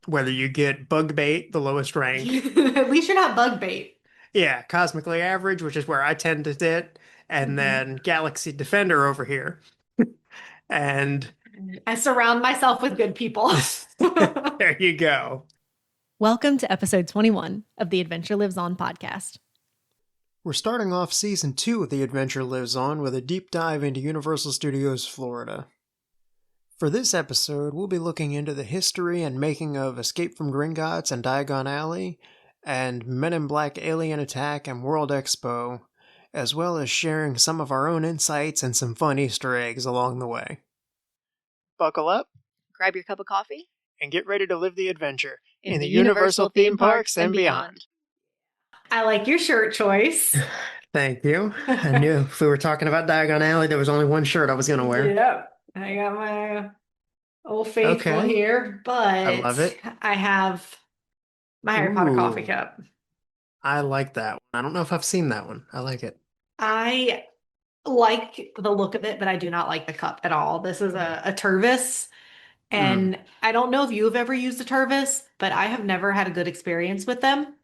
whether you get bug bait, the lowest rank. At least you're not bug bait. Yeah, cosmically average, which is where I tend to sit, and Mhm. then Galaxy Defender over here. And I surround myself with good people. there you go. Welcome to episode 21 of the Adventure Lives On podcast. We're starting off season 2 of The Adventure Lives On with a deep dive into Universal Studios Florida. For this episode, we'll be looking into the history and making of Escape from Gringotts and Diagon Alley, and Men in Black Alien Attack and World Expo, as well as sharing some of our own insights and some fun Easter eggs along the way. Buckle up Grab your cup of coffee and get ready to live the adventure in the Universal theme parks and beyond. I like your shirt choice. Thank you. I knew if we were talking about Diagon Alley, there was only one shirt I was going to wear. Yep. I got my Old Faithful Okay, here, I love but it. I have my Harry Potter coffee Ooh, cup. I like that one. I don't know if I've seen that one. I like it. I like the look of it, but I do not like the cup at all. This is a Tervis, Mm. and I don't know if you have ever used a Tervis, but I have never had a good experience with them.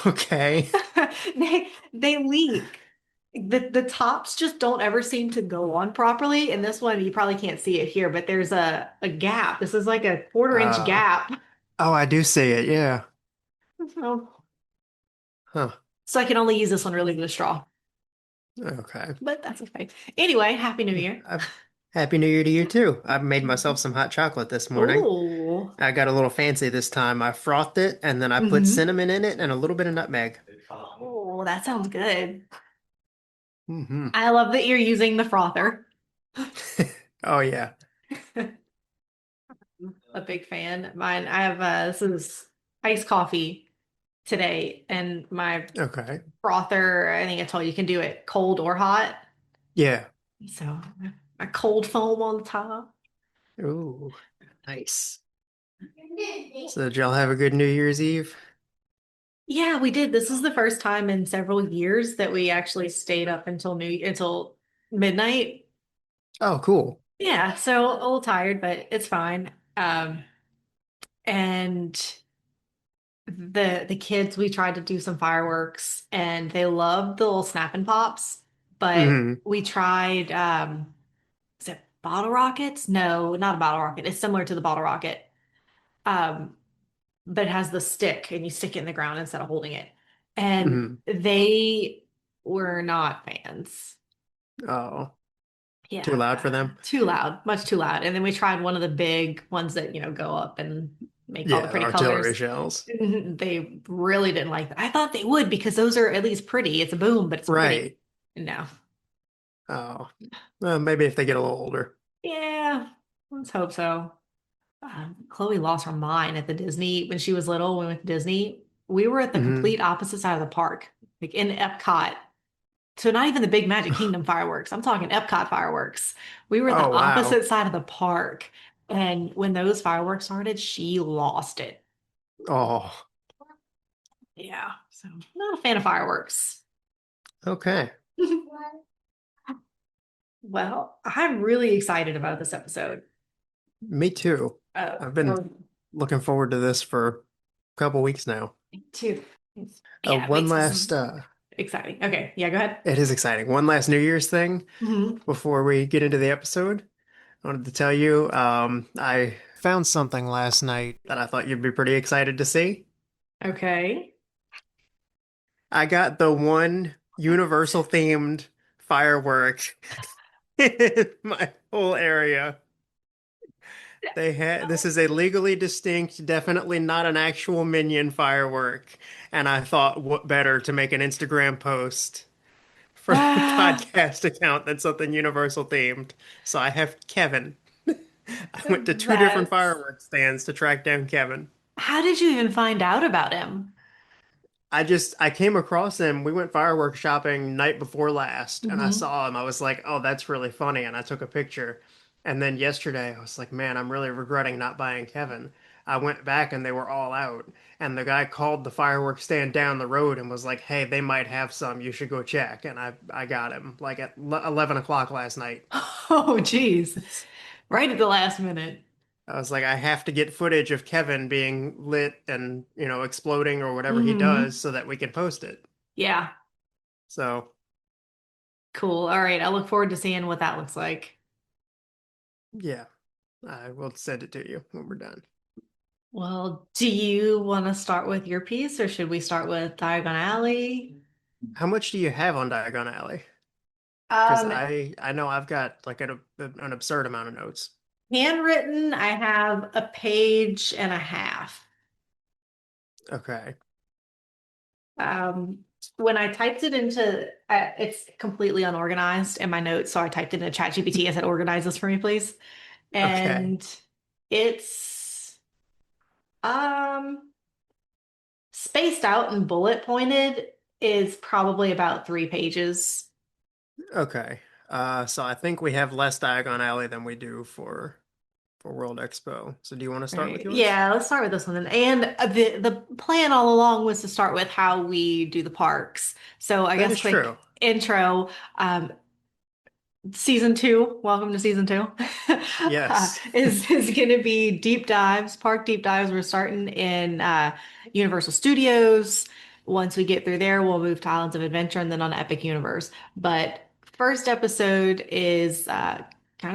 Okay. They leak. The tops just don't ever seem to go on properly. And this one, you probably can't see it here, but there's a gap. This is like a quarter-inch Uh, gap. oh, I do see it. Yeah. So, Huh. so I can only use this one really with a straw. Okay. But that's okay. Anyway, Happy New Year. Uh, Happy New Year to you too. I made myself some hot chocolate this morning. Oh. I got a little fancy this time. I frothed it and then I put Hmm. cinnamon in it and a little bit of nutmeg. Oh, that sounds good. Hmm. I love that you're using the frother. Oh yeah. A big fan. Mine, I have this is iced coffee today, and my Okay. frother, I think I told you, you can do it cold or hot. Yeah. So a cold foam on the top. Ooh, nice. So did y'all have a good New Year's Eve? Yeah, we did. This is the first time in several years that we actually stayed up until midnight. Oh, cool. Yeah, so a little tired, but it's fine. And the kids, we tried to do some fireworks and they loved the little snap and pops, but Hmm. we tried is it bottle rockets? No, not a bottle rocket. It's similar to the bottle rocket. Um, but it has the stick and you stick it in the ground instead of holding it. And Hmm. they were not fans. Oh, too Yeah, loud for them? too loud, much too loud. And then we tried one of the big ones that, go up and make all the Yeah, the pretty artillery colors. shells. They really didn't like that. I thought they would because those are at least pretty. It's a boom, but it's pretty. Right. No. Oh, well, maybe if they get a little older. Yeah, let's hope so. Chloe lost her mind at the Disney when she was little. When we went to Disney, we were at the Hmm. complete opposite side of the park, like in Epcot. So not even the big Magic Kingdom fireworks. I'm talking Epcot fireworks. We were at the Oh, wow. opposite side of the park. And when those fireworks started, she lost it. Oh, Yeah. So not a fan of fireworks. okay. Well, I'm really excited about this episode. Me too. I've been Oh, looking forward to this for a couple weeks now. me too. Yeah, it One makes this last, exciting. Okay, yeah, go ahead. it is exciting. One last New Year's thing Hmm. before we get into the episode. I wanted to tell you, I found something last night that I thought you'd be pretty excited to see. Okay. I got the one Universal themed firework in my whole area. They had this is a legally distinct, definitely not an actual Minion firework, and I thought what better to make an Instagram post for the Ah, podcast account than something Universal themed. So I have Kevin. I went to two different that's fireworks stands to track down Kevin. how did you even find out about him? I came across him. We went fireworks shopping night before last, and I Hmm. saw him. I was like, "Oh, that's really funny," and I took a picture. And then yesterday, I was like, "Man, I'm really regretting not buying Kevin." I went back and they were all out, and the guy called the fireworks stand down the road and was like, "Hey, they might have some. You should go check." And I got him like at 11 o'clock last night. Oh, geez. Right at the last minute. I was like, I have to get footage of Kevin being lit and, exploding or whatever he Hmm. does so that we can post it. Yeah, So, cool. All right, I look forward to seeing what that looks like. yeah, I will send it to you when we're done. Well, do you want to start with your piece or should we start with Diagon Alley? How much do you have on Diagon Alley? Because Um, I know I've got like an absurd amount of notes. Handwritten, I have a page and a half. Okay. Um, when I typed it into, it's completely unorganized in my notes, so I typed it into ChatGPT. I said, "Organize this for me, please." Okay. And it's um spaced out and bullet pointed is probably about 3 pages. Okay. So I think we have less Diagon Alley than we do for World Expo. So do you want to start with Right. yours? Yeah, let's start with this one then. And the plan all along was to start with how we do the parks. So I That guess is true. quick intro. Season two, welcome to season two, Yes. is going to be deep dives, park deep dives. We're starting in Universal Studios. Once we get through there, we'll move to Islands of Adventure and then on Epic Universe. But first episode is kind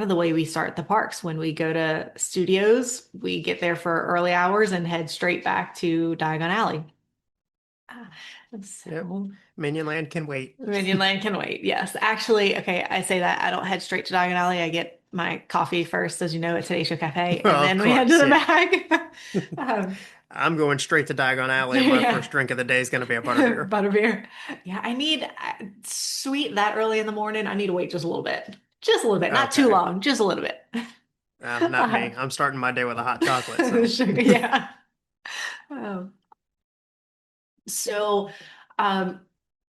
of the way we start the parks. When we go to studios, we get there for early hours and head straight back to Diagon Alley. Uh, Yep. So Minion Land can wait. Minion Land can wait. Yes. Actually, okay, I say that I don't head straight to Diagon Alley. I get my coffee first, as you know, at Today's Show Cafe, and Well, of then we head to course, the yeah. bag. Um, I'm going straight to Diagon Alley, and my yeah. first drink of the day is going to be a butterbeer. Butterbeer. Yeah, I need sweet that early in the morning. I need to wait just a little bit. Just a little bit. Not too Okay. long, just a little bit. Not me. I'm starting my day with a hot chocolate, so. Sugar, yeah. Um, so, um,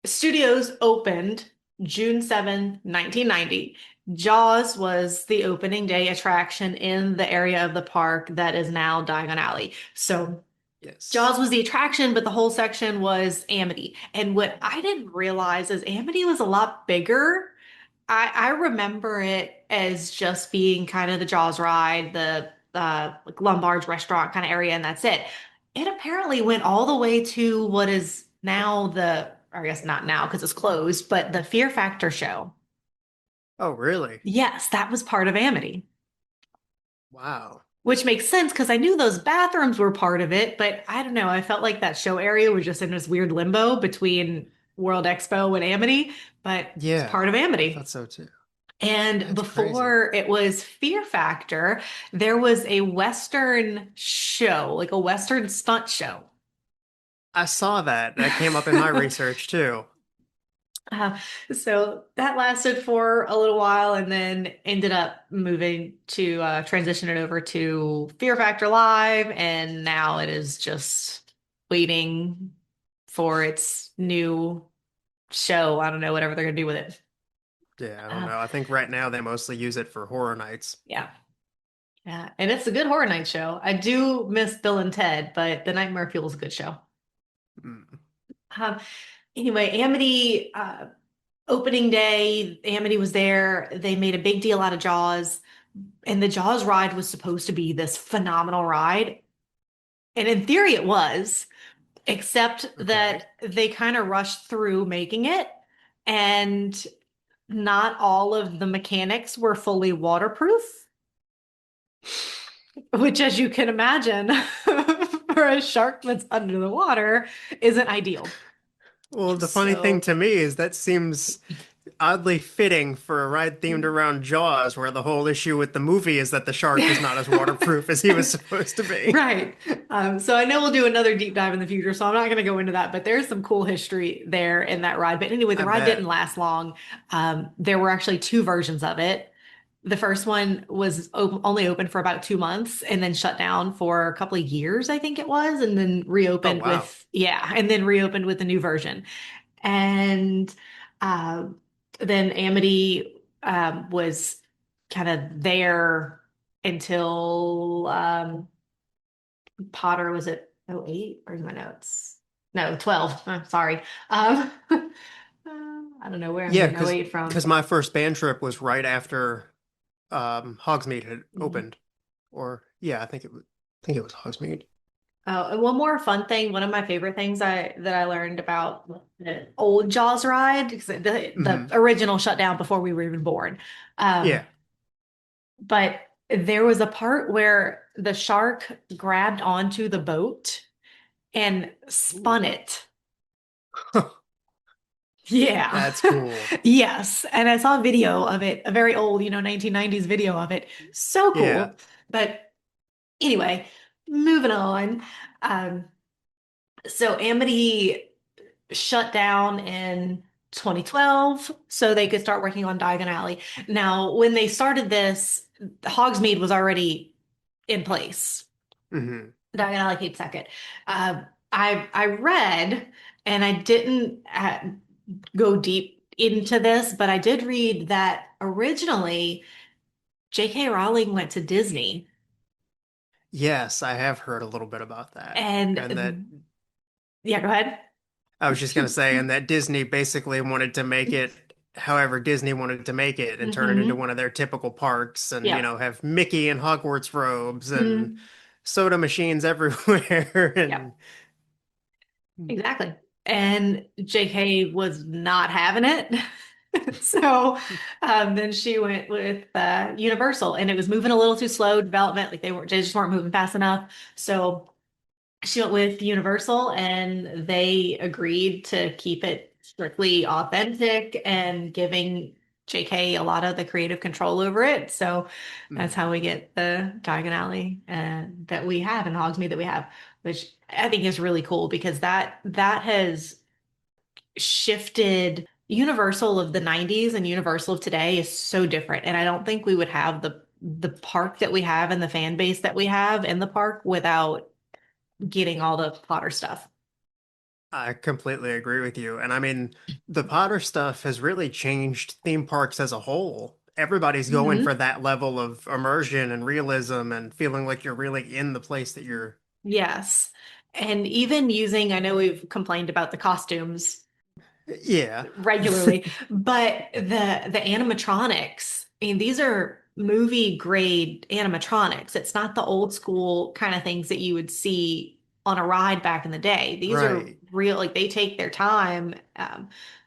Studios opened June 7th, 1990. Jaws was the opening day attraction in the area of the park that is now Diagon Alley. So Yes. Jaws was the attraction, but the whole section was Amity. And what I didn't realize is Amity was a lot bigger. I remember it as just being kind of the Jaws ride, the like Lombard's restaurant kind of area, and that's it. It apparently went all the way to what is now or I guess not now because it's closed, but the Fear Factor show. Oh, really? Yes, that was part of Amity, Wow. which makes sense because I knew those bathrooms were part of it, but I don't know. I felt like that show area was just in this weird limbo between World Expo and Amity, but it's Yeah, part of I thought Amity. so too. And That's crazy. before it was Fear Factor, there was a Western show, like a Western stunt show. I saw that. That came up in my research too. Uh, so that lasted for a little while and then ended up moving to transition it over to Fear Factor Live. And now it is just waiting for its new show. I don't know, whatever they're going to do with it. Yeah, I don't Uh, know. I think right now they mostly use it for horror nights. yeah. Yeah. And it's a good horror night show. I do miss Bill and Ted, but The Nightmare Fuel is a good show. Mm. Um, anyway, Amity opening day, Amity was there. They made a big deal out of Jaws, and the Jaws ride was supposed to be this phenomenal ride. And in theory, it was, except Okay. that they kind of rushed through making it, and not all of the mechanics were fully waterproof, which, as you can imagine, for a shark that's under the water, isn't ideal. Well, the funny thing So to me is that seems oddly fitting for a ride themed around Jaws, where the whole issue with the movie is that the shark is not as waterproof as he was supposed to be. Right. So I know we'll do another deep dive in the future, so I'm not going to go into that, but there's some cool history there in that ride. But anyway, the I ride didn't bet. last long. There were actually two versions of it. The first one was only open for about 2 months and then shut down for a couple of years, I think it was, and then Oh, reopened wow. yeah, and then reopened with the new version. And uh, then Amity was kind of there until Potter was it '08? Where's my notes? No, 12. Sorry. I don't know where I'm Yeah, getting because '08 from. my first band trip was right after Hogsmeade had Mhm. opened. Or yeah, I think it was Hogsmeade. Oh, and one more fun thing, one of my favorite things I learned about the old Jaws ride, because the Hmm. original shut down before we were even born. Yeah. Um, but there was a part where the shark grabbed onto the boat and Ooh. spun it. Yeah. That's cool. Yes. And I saw a video of it, a very old, 1990s video of it. So Yeah. cool. But anyway, moving on. Um, so Amity shut down in 2012 so they could start working on Diagon Alley. Now, when they started this, Hogsmeade was already in place. Hmm. Diagon Alley came second. I read, and I didn't go deep into this, but I did read that originally J.K. Rowling went to Disney, Yes, I have heard a little bit about that. And that and yeah, go ahead. I was just gonna say, and that Disney basically wanted to make it however Disney wanted to make it and turn it into Hmm. one of their typical parks and, Yeah. have Mickey in Hogwarts robes and Mhm. soda machines everywhere Yep. and Exactly. And JK was not having it. So then she went with Universal, and it was moving a little too slow development. Like they just weren't moving fast enough. So she went with Universal, and they agreed to keep it strictly authentic and giving JK a lot of the creative control over it. So that's how we get the Diagon Alley that we have in Hogsmeade that we have, which I think is really cool because that has shifted. Universal of the 90s and Universal of today is so different. And I don't think we would have the park that we have and the fan base that we have in the park without getting all the Potter stuff. I completely agree with you. And I mean, the Potter stuff has really changed theme parks as a whole. Everybody's going for Hmm. that level of immersion and realism and feeling like you're really in the place that you're. Yes. And even using, I know we've complained about the costumes Yeah. regularly, but the animatronics, I mean, these are movie grade animatronics. It's not the old school kind of things that you would see on a ride back in the day. These are Right. real, like they take their time,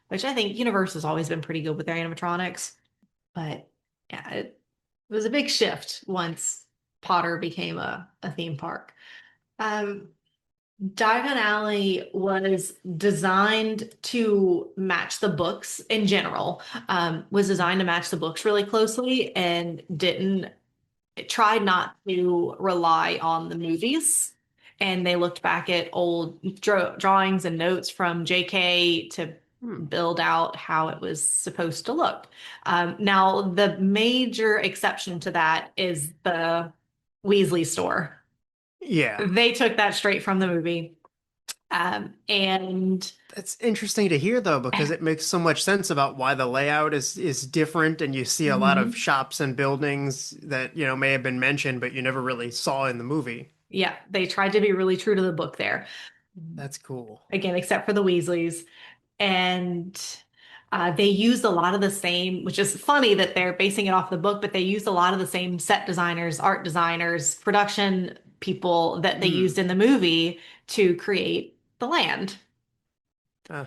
which I think Universal's always been pretty good with their animatronics. But yeah, it was a big shift once Potter became a theme park. Um, Diagon Alley was designed to match the books in general, was designed to match the books really closely and didn't, it tried not to rely on the movies. And they looked back at old drawings and notes from JK to Hmm. build out how it was supposed to look. Now, the major exception to that is the Weasley store. Yeah. They took that straight from the movie. And That's interesting to hear though, because it makes so much sense about why the layout is different and you see a lot of Mhm. shops and buildings that, may have been mentioned, but you never really saw in the movie. Yeah, they tried to be really true to the book there. That's cool. Again, except for the Weasleys. And they used a lot of the same, which is funny that they're basing it off the book, but they used a lot of the same set designers, art designers, production people that they used Hmm. in the movie to create the land.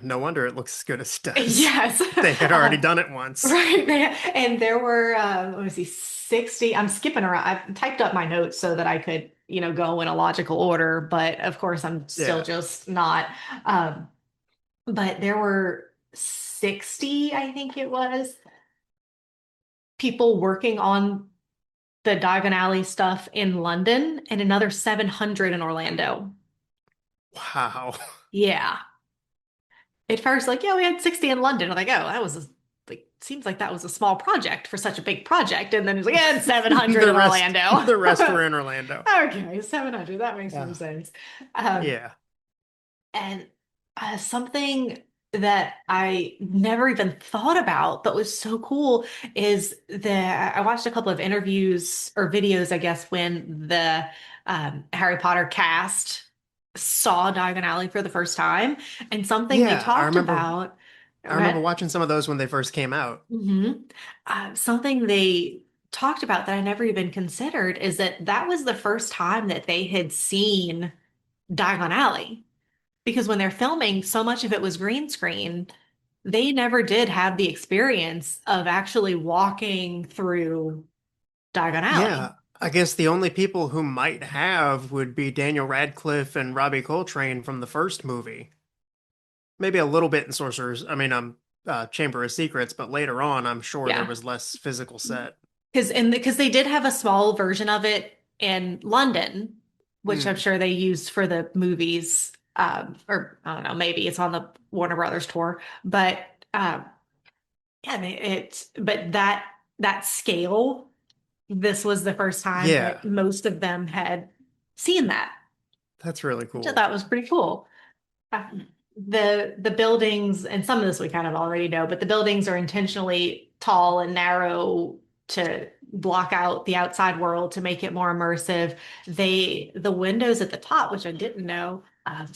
No wonder it looks as good as it does. Yes. They had already done it once. Right. And there were, let me see, 60. I'm skipping around. I've typed up my notes so that I could, go in a logical order, but of course I'm still Yeah. just not. Um, but there were 60, I think it was, people working on the Diagon Alley stuff in London and another 700 in Orlando. Wow. Yeah. At first, like, yeah, we had 60 in London. I'm like, oh, that was like seems like that was a small project for such a big project. And then it's like, yeah, it's 700 The in rest Orlando. the rest were in Orlando. Okay, 700. That makes more Yeah. sense. Um, Yeah. and something that I never even thought about, but was so cool is that I watched a couple of interviews or videos, I guess, when the Harry Potter cast saw Diagon Alley for the first time, and something they Yeah, talked about. I remember watching some of those when they first came out. Something they talked about that I never even considered is that that was the first time that they had seen Diagon Alley. Because when they're filming, so much of it was green screen. They never did have the experience of actually walking through Diagon Alley. Yeah, I guess the only people who might have would be Daniel Radcliffe and Robbie Coltrane from the first movie. Maybe a little bit in Chamber of Secrets, but later on, I'm sure there Yeah. was less physical set. Because they did have a small version of it in London, which I'm Hmm. sure they used for the movies. Or I don't know, maybe it's on the Warner Brothers tour. But yeah, but that scale, this was the first time Yeah, that most of them had seen that, that's really which I cool. thought was pretty cool. Uh, the buildings, and some of this we kind of already know, but the buildings are intentionally tall and narrow to block out the outside world to make it more immersive. The windows at the top, which I didn't know,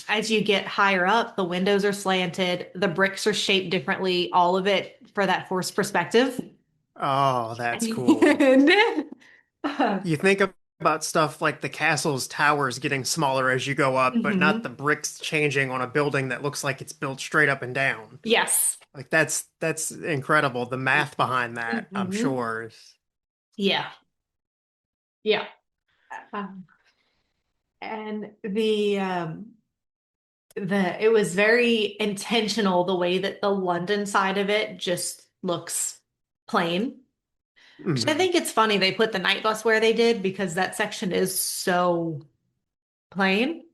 as you get higher up, the windows are slanted, the bricks are shaped differently, all of it for that forced perspective. Oh, that's cool. And You think about stuff like the castle's towers getting smaller as you go up, but not the mhm. bricks changing on a building that looks like it's built straight up and down. Yes. Like that's incredible. The math behind that, I'm Mhm. sure. Yeah. Yeah. Um, and the it was very intentional the way that the London side of it just looks plain. Which I Mhm. think it's funny they put the night bus where they did because that section is so plain.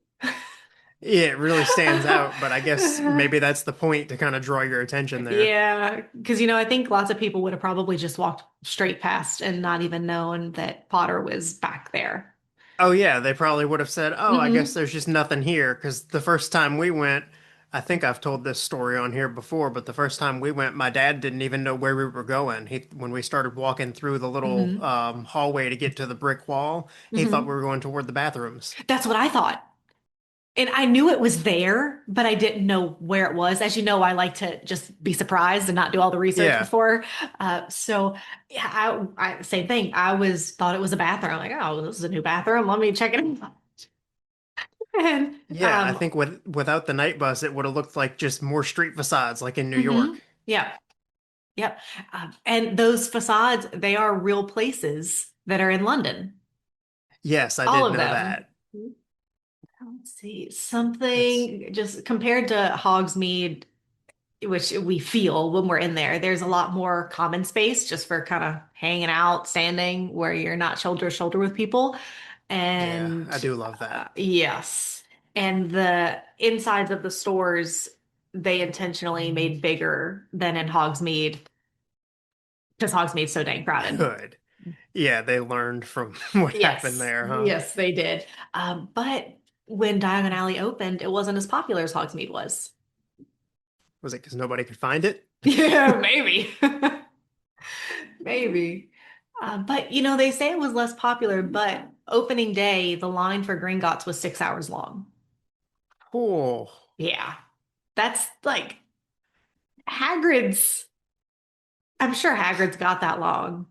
Yeah, it really stands out, but I guess maybe that's the point to kind of draw your attention there. Yeah, because I think lots of people would have probably just walked straight past and not even known that Potter was back there. Oh yeah, they probably would have said, "Oh, I guess Hmm. there's just nothing here." Because the first time we went, I think I've told this story on here before, but the first time we went, my dad didn't even know where we were going. When we started walking through the little Hmm. hallway to get to the brick wall, he thought we Hmm. were going toward the bathrooms. That's what I thought. And I knew it was there, but I didn't know where it was. As you know, I like to just be surprised and not do all the research Yeah, before. So yeah, same thing. I was thought it was a bathroom. Like, oh, this is a new bathroom. Let me check it out. And yeah. I think without the night bus, it would have looked like just more street facades, like in New mhm. York. Yep, yep. And those facades, they are real places that are in London. Yes, I All did of know them. that. Let's see, That's something just compared to Hogsmeade, which we feel when we're in there. There's a lot more common space just for kind of hanging out, standing where you're not shoulder to shoulder with people. yeah, And I do love that. yes, and the insides of the stores they intentionally made bigger than in Hogsmeade because Hogsmeade's so dang crowded. Good. Yeah, they learned from what happened Yes, there, huh? yes, they did. But when Diagon Alley opened, it wasn't as popular as Hogsmeade was. Was it because nobody could find it? Yeah, maybe. Maybe. But they say it was less popular, but opening day, the line for Gringotts was 6 hours long. Oh, Yeah. That's like Hagrid's. I'm sure Hagrid's got that long,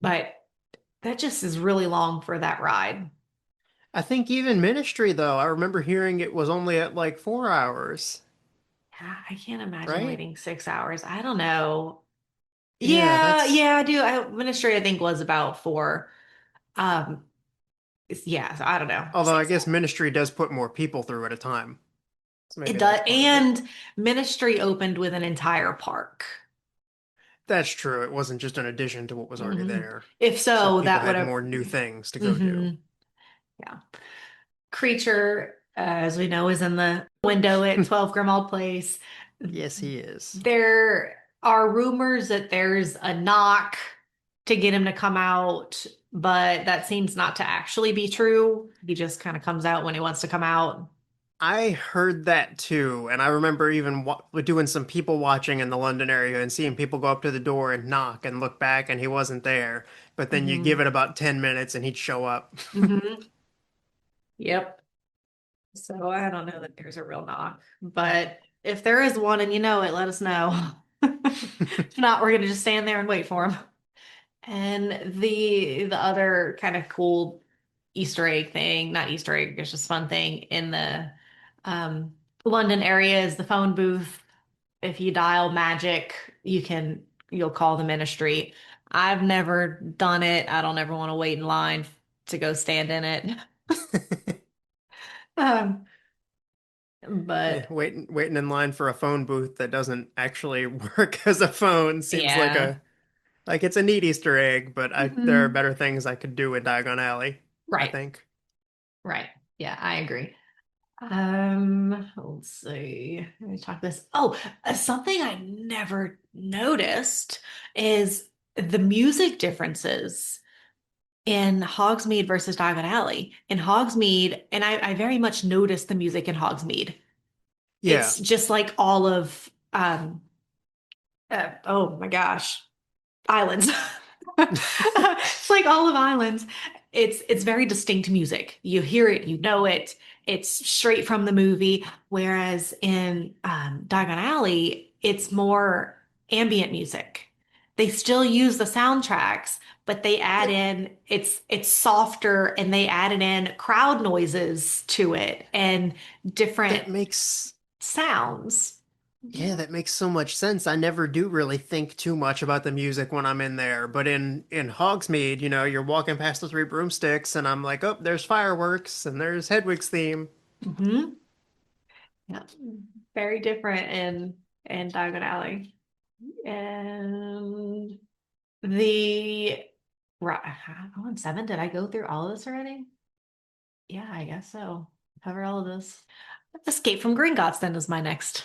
but that just is really long for that ride. I think even Ministry, though, I remember hearing it was only at like 4 hours, Yeah, I can't imagine right? waiting 6 hours. I don't know. Yeah, Yeah, that's. yeah, I do. Ministry, I think, was about 4. Um, yeah, so I don't know. Although I Six. guess Ministry does put more people through at a time. So It maybe does. that's part of it. And Ministry opened with an entire park. That's true. It wasn't just an addition to what was already Mhm. there. If So so, people that would had have. more new things to go do. Hmm. Yeah. Creature, as we know, is in the window at 12 Grimmauld Place. Yes, he is. There are rumors that there's a knock to get him to come out, but that seems not to actually be true. He just kind of comes out when he wants to come out. I heard that too, and I remember even doing some people watching in the London area and seeing people go up to the door and knock and look back, and he wasn't there. But then you give Hmm. it about 10 minutes and he'd show up. Hmm. Yep. So I don't know that there's a real knock, but if there is one and you know it, let us know. If not, we're gonna just stand there and wait for him. And the other kind of cool Easter egg thing, not Easter egg, it's just fun thing in the um, London area is the phone booth. If you dial magic, you'll call the ministry. I've never done it. I don't ever want to wait in line to go stand in it. Um, Yeah, but waiting in line for a phone booth that doesn't actually work as a phone seems like yeah. it's a neat Easter egg, but I there are Mhm. better things I could do with Diagon Alley, I Right, think. right. Yeah, I agree. Let's see. Let me talk this. Oh, something I never noticed is the music differences in Hogsmeade versus Diagon Alley. In Hogsmeade, and I very much noticed the music in Hogsmeade. Yeah, It's just like all of oh my gosh, islands. It's like all of islands. It's very distinct music. You hear it, you know it. It's straight from the movie. Whereas in Diagon Alley, it's more ambient music. They still use the soundtracks, but they add that in it's softer and they added in crowd noises to it and different that makes sounds. yeah, that makes so much sense. I never do really think too much about the music when I'm in there, but in Hogsmeade, you're walking past the three broomsticks, and I'm like, oh, there's fireworks, and there's Hedwig's theme. Hmm. Yeah, very different in Diagon Alley. And the right, I'm on seven. Did I go through all of this already? Yeah, I guess so. Cover all of this. Escape from Gringotts then is my next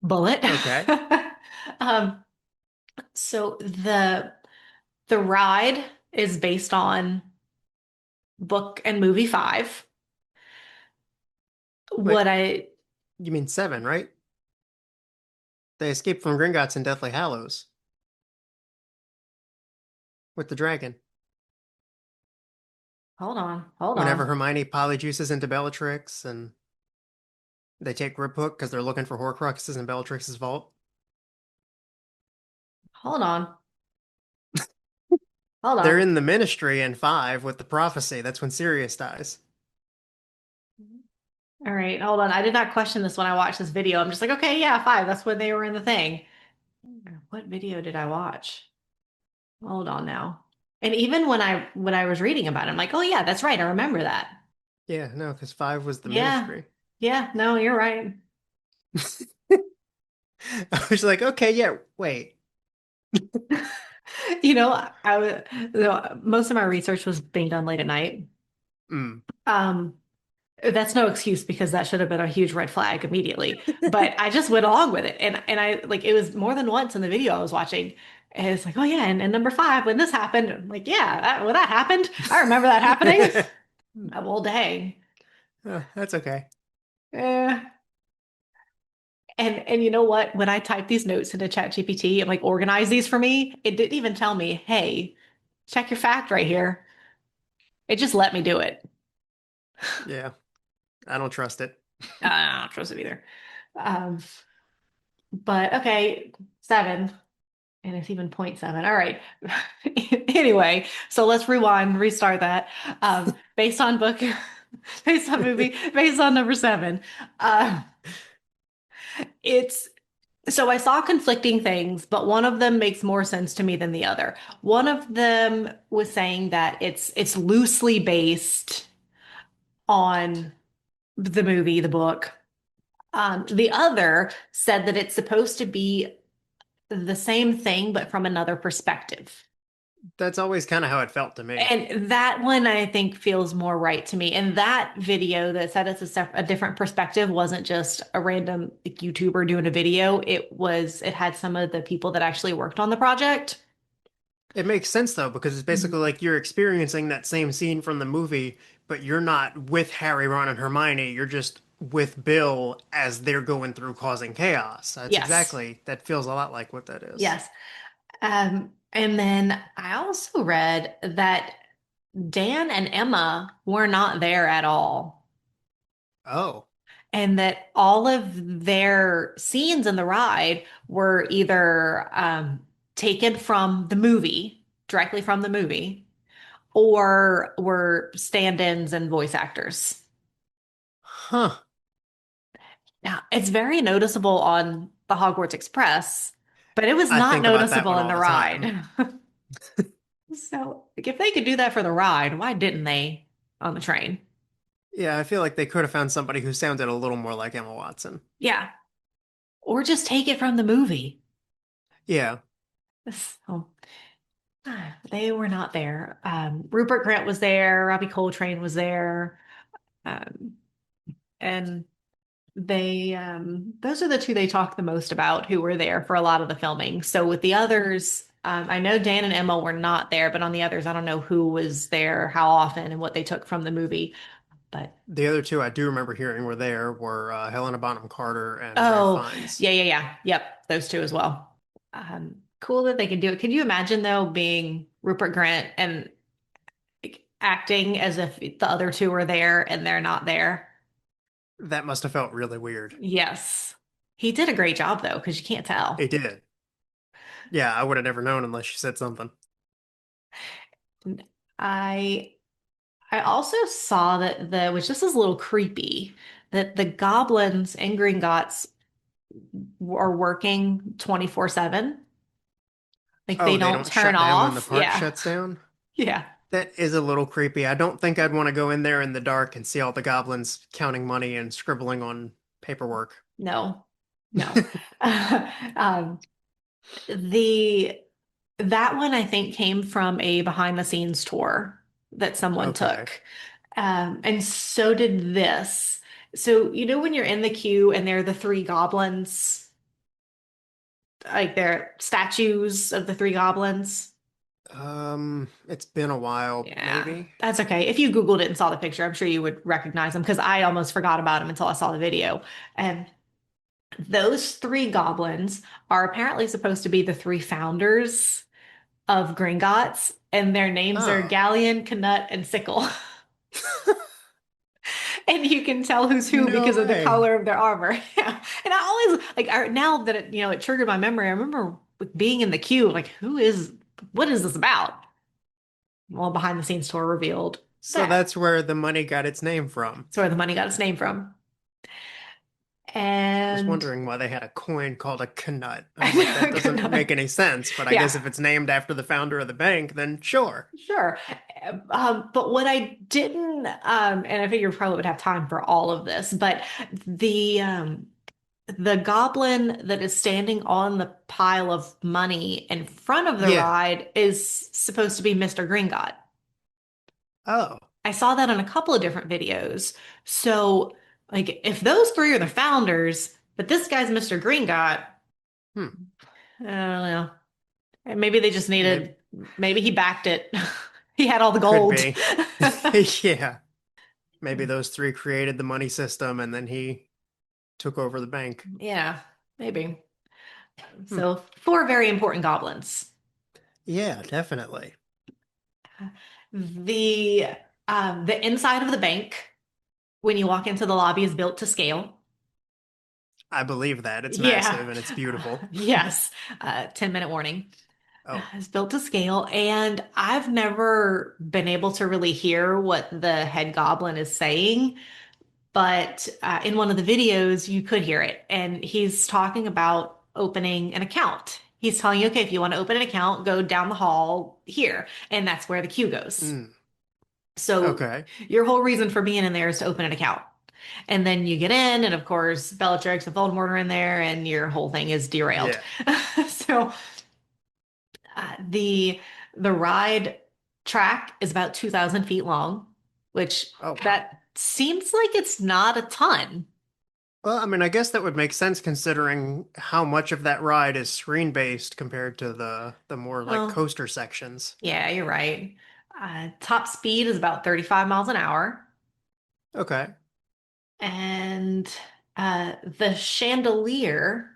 bullet. Okay. Um, so the ride is based on book and movie five. Wait, What I you mean seven, right? They escape from Gringotts and Deathly Hallows with the dragon. hold Whenever on, Hermione polyjuices into Bellatrix and they take Griphook because they're looking for Horcruxes in Bellatrix's vault. hold on, hold They're on. in the Ministry in five with the prophecy. That's when Sirius dies. All right, hold on. I did not question this when I watched this video. I'm just like, okay, yeah, five. That's when they were in the thing. What video did I watch? Hold on now. And even when I was reading about it, I'm like, oh yeah, that's right. I remember that. Yeah, no, because five was the Yeah. Ministry. Yeah, no, you're right. I was like, okay, yeah, wait. You know, I was most of my research was being done late at night. Mm. Um, that's no excuse because that should have been a huge red flag immediately. But I just went along with it. And I like it was more than once in the video I was watching. And it's like, oh yeah, and number five, when this happened, I'm like, yeah, when that happened, I remember that happening. Well, dang. Oh, that's okay. Eh. And you know what? When I type these notes into ChatGPT and like organize these for me, it didn't even tell me, hey, check your fact right here. It just let me do it. Yeah, I don't trust it. I don't trust it either. Um, but okay, seven. And it's even point 0.7. All right. Anyway, so let's rewind, restart that. Based on book, based on movie, based on number seven. Uh, it's so I saw conflicting things, but one of them makes more sense to me than the other. One of them was saying that it's loosely based on the movie, the book. The other said that it's supposed to be the same thing, but from another perspective. That's always kind of how it felt to me. And that one I think feels more right to me. And that video that said it's a different perspective wasn't just a random like, YouTuber doing a video. It had some of the people that actually worked on the project. It makes sense though, because it's basically Mhm. like you're experiencing that same scene from the movie, but you're not with Harry, Ron, and Hermione. You're just with Bill as they're going through causing chaos. That's Yes. exactly, that feels a lot like what that is. Yes. And then I also read that Dan and Emma were not there at all. Oh, And that all of their scenes in the ride were either taken from the movie directly from the movie or were stand-ins and voice actors. Huh. Now, it's very noticeable on the Hogwarts Express, but it was I not think about that noticeable one in all the the time. ride. So, like, if they could do that for the ride, why didn't they on the train? Yeah, I feel like they could have found somebody who sounded a little more like Emma Watson. Yeah. Or just take it from the movie. Yeah. So, they were not there. Rupert Grant was there, Robbie Coltrane was there. Um, and those are the two they talked the most about who were there for a lot of the filming. So with the others, I know Dan and Emma were not there, but on the others, I don't know who was there, how often, and what they took from the movie. But The other two I do remember hearing were there were Helena Bonham Carter and Ralph oh, Fiennes. yeah. Yep, those two as well. Cool that they can do it. Could you imagine though being Rupert Grant and like, acting as if the other two were there and they're not there? That must have felt really weird. Yes. He did a great job though, because you can't tell. It did. Yeah, I would have never known unless she said something. I I also saw that which this is a little creepy, that the goblins in Gringotts are working 24/7. Like they Oh, they don't don't turn shut down when the off. park Yeah. shuts down? Yeah. That is a little creepy. I don't think I'd want to go in there in the dark and see all the goblins counting money and scribbling on paperwork. No. No. Um, the that one I think came from a behind the scenes tour that someone Okay. took. And so did this. So, you know, when you're in the queue and there are the three goblins, like they're statues of the three goblins. It's been a while, Yeah, maybe. that's okay. If you Googled it and saw the picture, I'm sure you would recognize them because I almost forgot about them until I saw the video. And those three goblins are apparently supposed to be the three founders of Gringotts, and their names are Oh, Galleon, Canut, and Sickle. And you can tell who's who no because of the way. color of their armor. Yeah. And I always now that it triggered my memory, I remember being in the queue, like, what is this about? Well, behind the scenes tour revealed So that that's where the money got its name from. that's where the money got its name from. I was And wondering why they had a coin called a Knut. I I'm like, that know, doesn't Canut. make any sense, but I guess Yeah, if it's named after the founder of the bank, then sure. sure. But what I didn't, and I figure probably would have time for all of this, but the goblin that is standing on the pile of money in front of the Yeah. ride is supposed to be Mr. Gringotts. Oh. I saw that in a couple of different videos. So, like, if those three are the founders, but this guy's Mr. Gringotts, Hmm. I don't know. And maybe they just Maybe needed, maybe he backed it. He had all the could gold. be. Yeah. Maybe those three created the money system and then he took over the bank. Yeah, maybe. Hmm. So, four very important goblins. Yeah, definitely. The the inside of the bank when you walk into the lobby is built to scale. I believe that. It's Yeah. massive and it's beautiful. Yes. 10-minute warning. Oh, It's built to scale, and I've never been able to really hear what the head goblin is saying, but in one of the videos, you could hear it, and he's talking about opening an account. He's telling you, okay, if you want to open an account, go down the hall here, and that's where the queue goes. mm, So okay. your whole reason for being in there is to open an account. And then you get in, and of course, Bellatrix and Voldemort are in there, and your whole thing is derailed. Yeah. So the ride track is about 2,000 feet long, which Oh, that seems like it's not a ton. well, I mean, I guess that would make sense considering how much of that ride is screen-based compared to the more like Well, coaster sections. yeah, you're right. Top speed is about 35 miles an hour. Okay. And the chandelier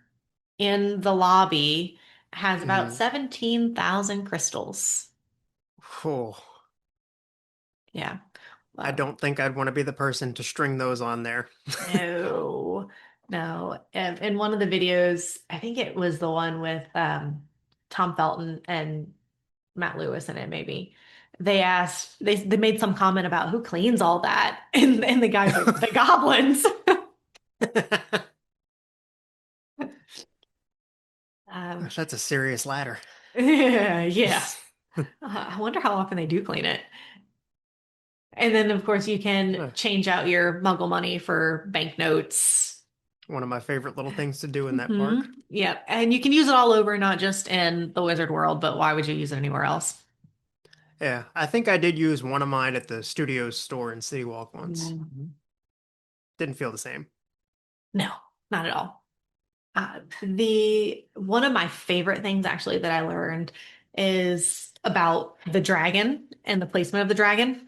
in the lobby has about Hmm. 17,000 crystals. Oh, Yeah. I Well, don't think I'd want to be the person to string those on there. no, no. In one of the videos, I think it was the one with Tom Felton and Matt Lewis in it, maybe. They made some comment about who cleans all that, and the guy's like, the goblins. Um, That's a serious ladder. yeah. I wonder how often they do clean it. And then, of course, you can change out your Muggle money for banknotes. One of my favorite little things to do in that park. Mhm. Yeah, and you can use it all over, not just in the Wizard World, but why would you use it anywhere else? Yeah, I think I did use one of mine at the Studios store in City Walk once. Mhm. Didn't feel the same. No, not at all. The one of my favorite things actually that I learned is about the dragon and the placement of the dragon.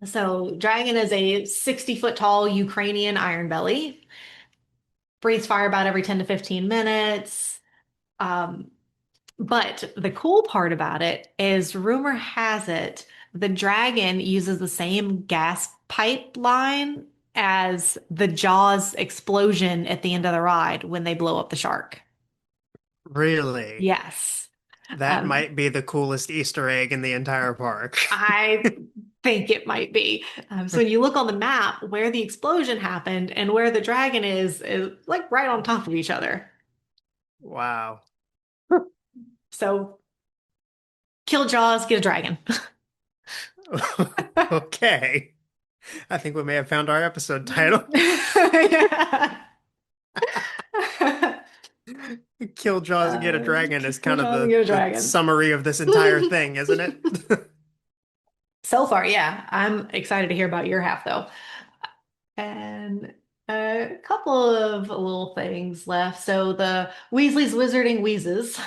So, dragon is a 60-foot tall Ukrainian iron belly, breathes fire about every 10 to 15 minutes. Um, but the cool part about it is, rumor has it, the dragon uses the same gas pipeline as the Jaws explosion at the end of the ride when they blow up the shark. Really? Yes. That might be the coolest Easter egg in the entire park. I think it might be. So when you look on the map where the explosion happened and where the dragon is like right on top of each other. Wow. So kill Jaws, get a dragon. Okay. I think we may have found our episode title. Kill Jaws and get a dragon is kind of Jaws and get a the dragon. summary of this entire thing, isn't it? So far, yeah. I'm excited to hear about your half though. And a couple of little things left. So the Weasley's Wizarding Wheezes.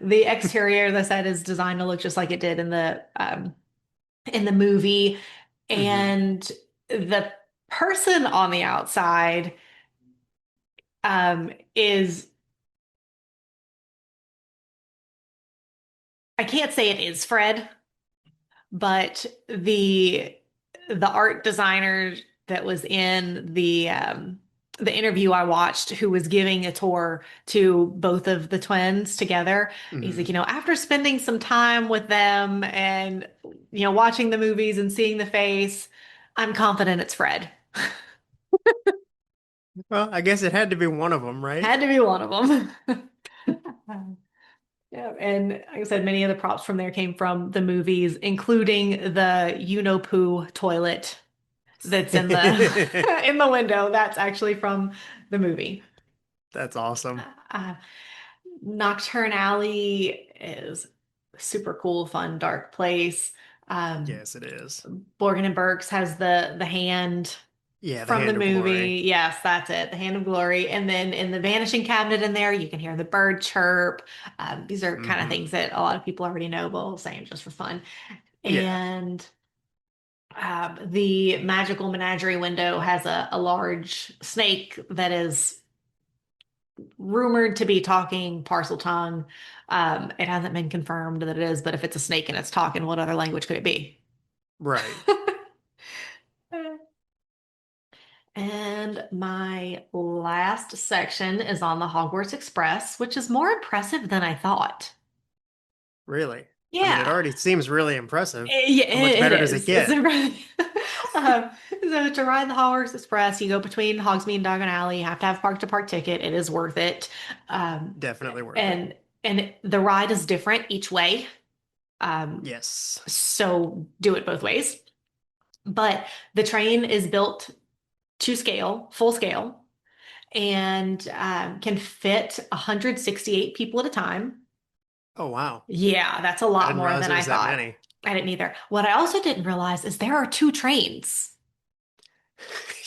The exterior, as I said, is designed to look just like it did in the movie. And the person on the outside is, I can't say it is Fred, but the art designer that was in the interview I watched, who was giving a tour to both of the twins together. He's like, after spending some time with them and, watching the movies and seeing the face, I'm confident it's Fred. Well, I guess it had to be one of them, right? Had to be one of them. Yeah, and like I said, many of the props from there came from the movies, including the Poo toilet that's in the in the window. That's actually from the movie. That's awesome. Nocturne Alley is a super cool, fun, dark place. Yes, it is. Borgin and Burkes has the hand Yeah, the from the Hand of movie. Glory. Yes, that's it. The Hand of Glory. And then in the Vanishing Cabinet in there, you can hear the bird chirp. These are kind of things that a lot of people already know, but I'll say them just for fun. Yeah. And the Magical Menagerie window has a large snake that is rumored to be talking Parseltongue. It hasn't been confirmed that it is, but if it's a snake and it's talking, what other language could it be? Right. And my last section is on the Hogwarts Express, which is more impressive than I thought. Really? I mean, Yeah. it already seems really impressive. Yeah, How much better does is. it get? It's impressive. So to ride the Hogwarts Express, you go between Hogsmeade and Diagon Alley. You have to have park-to-park ticket. It is worth it. Definitely worth it. And the ride is different each way. Yes. So do it both ways. But the train is built to scale, full scale, and can fit 168 people at a time. Oh, wow. Yeah, that's a I lot didn't more realize than it I was that thought. many. I didn't either. What I also didn't realize is there are 2 trains.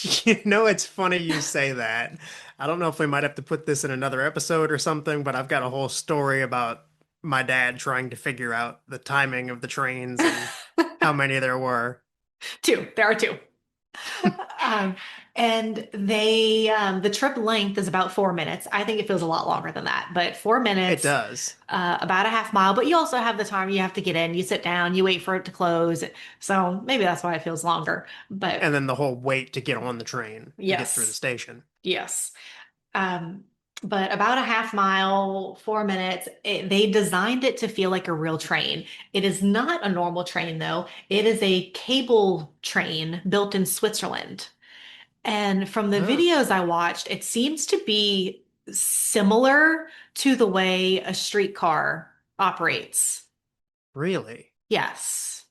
It's funny you say that. I don't know if we might have to put this in another episode or something, but I've got a whole story about my dad trying to figure out the timing of the trains and how many there were. 2. There are 2. And the trip length is about 4 minutes. I think it feels a lot longer than that, but 4 minutes. It does. About a half mile, but you also have the time you have to get in, you sit down, you wait for it to close. So maybe that's why it feels longer. But And then the whole wait to get on the train to get through the yes, station. yes. but about a half mile, 4 minutes. They designed it to feel like a real train. It is not a normal train, though. It is a cable train built in Switzerland. And from the Huh, videos I watched, it seems to be similar to the way a streetcar operates. really? Yes.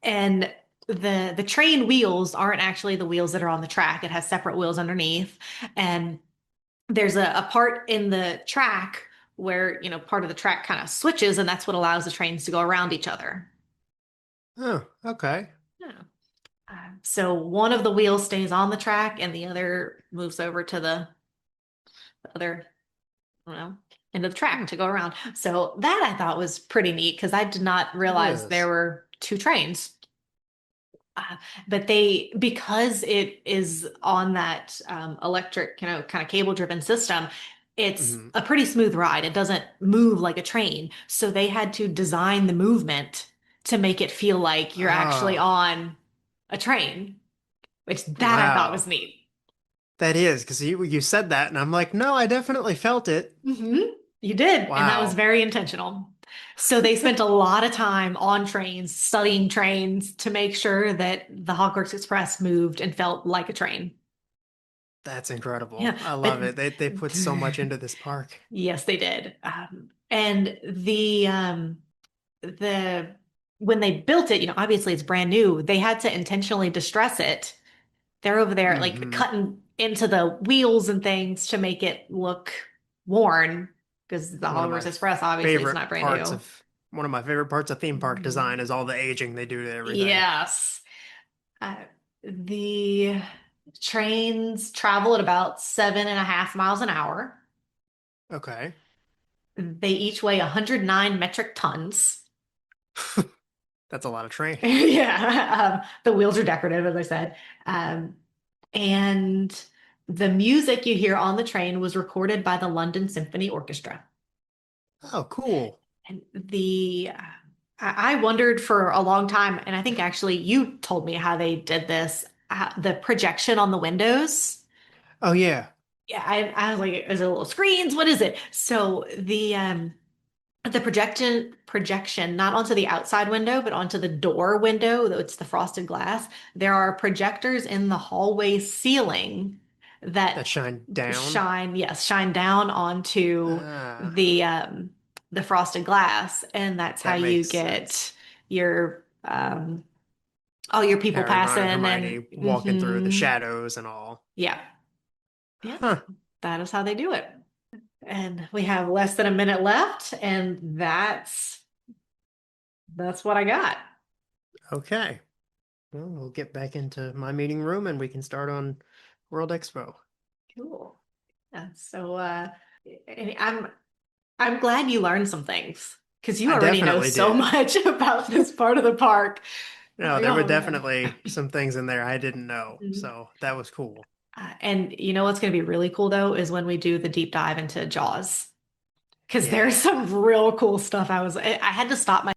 And the train wheels aren't actually the wheels that are on the track. It has separate wheels underneath. And there's a part in the track where, part of the track kind of switches, and that's what allows the trains to go around each other. Oh, okay. Yeah. So one of the wheels stays on the track and the other moves over to the other, I don't know, end of the Hmm, track to go around. So that I thought was pretty neat because I did not it realize there is. were two trains. Uh, but because it is on that electric, kind of cable driven system, it's Mhm. a pretty smooth ride. It doesn't move like a train. So they had to design the movement to make it feel like you're actually Oh, on a train, which that I thought wow. was neat. That is, because you said that, and I'm like, no, I definitely felt it. hmm You did, and that was Wow. very intentional. So they spent a lot of time on trains, studying trains to make sure that the Hogwarts Express moved and felt like a train. That's incredible. Yeah, I but love it. They put so much into this park. yes, they did. And the when they built it, obviously it's brand new. They had to intentionally distress it. They're over there like Hmm. cutting into the wheels and things to make it look worn because the One of Hogwarts my Express obviously is favorite not brand parts new. of one of my favorite parts of theme park Mhm. design is all the aging they do to everything. Yes. Uh, the trains travel at about 7.5 miles an hour. Okay. They each weigh 109 metric tons. That's a lot of train. Yeah, the wheels are decorative, as I said. Um, and the music you hear on the train was recorded by the London Symphony Orchestra. Oh, cool. And I wondered for a long time, and I think actually you told me how they did this, the projection on the windows. Oh, yeah. Yeah, I was like, is it little screens? What is it? So the projection not onto the outside window, but onto the door window, though it's the frosted glass. There are projectors in the hallway ceiling that That shine down. shine down onto Ah, the frosted glass, and that's how that you makes sense. get your all your people Harry, Ron, and passing and Hermione walking through the mhm. shadows and all. Yeah. Yep. Huh. That is how they do it. And we have less than a minute left, and that's what I got. Okay. Well, we'll get back into my meeting room and we can start on World Expo. Cool. Yeah, so and I'm glad you learned some things because you I already know definitely so did. much about this part of the park. No, Like, there were oh man. definitely some things in there I didn't know, Mhm. so that was cool. And you know what's going to be really cool though is when we do the deep dive into Jaws because there's Yeah. some real cool stuff. I had to stop my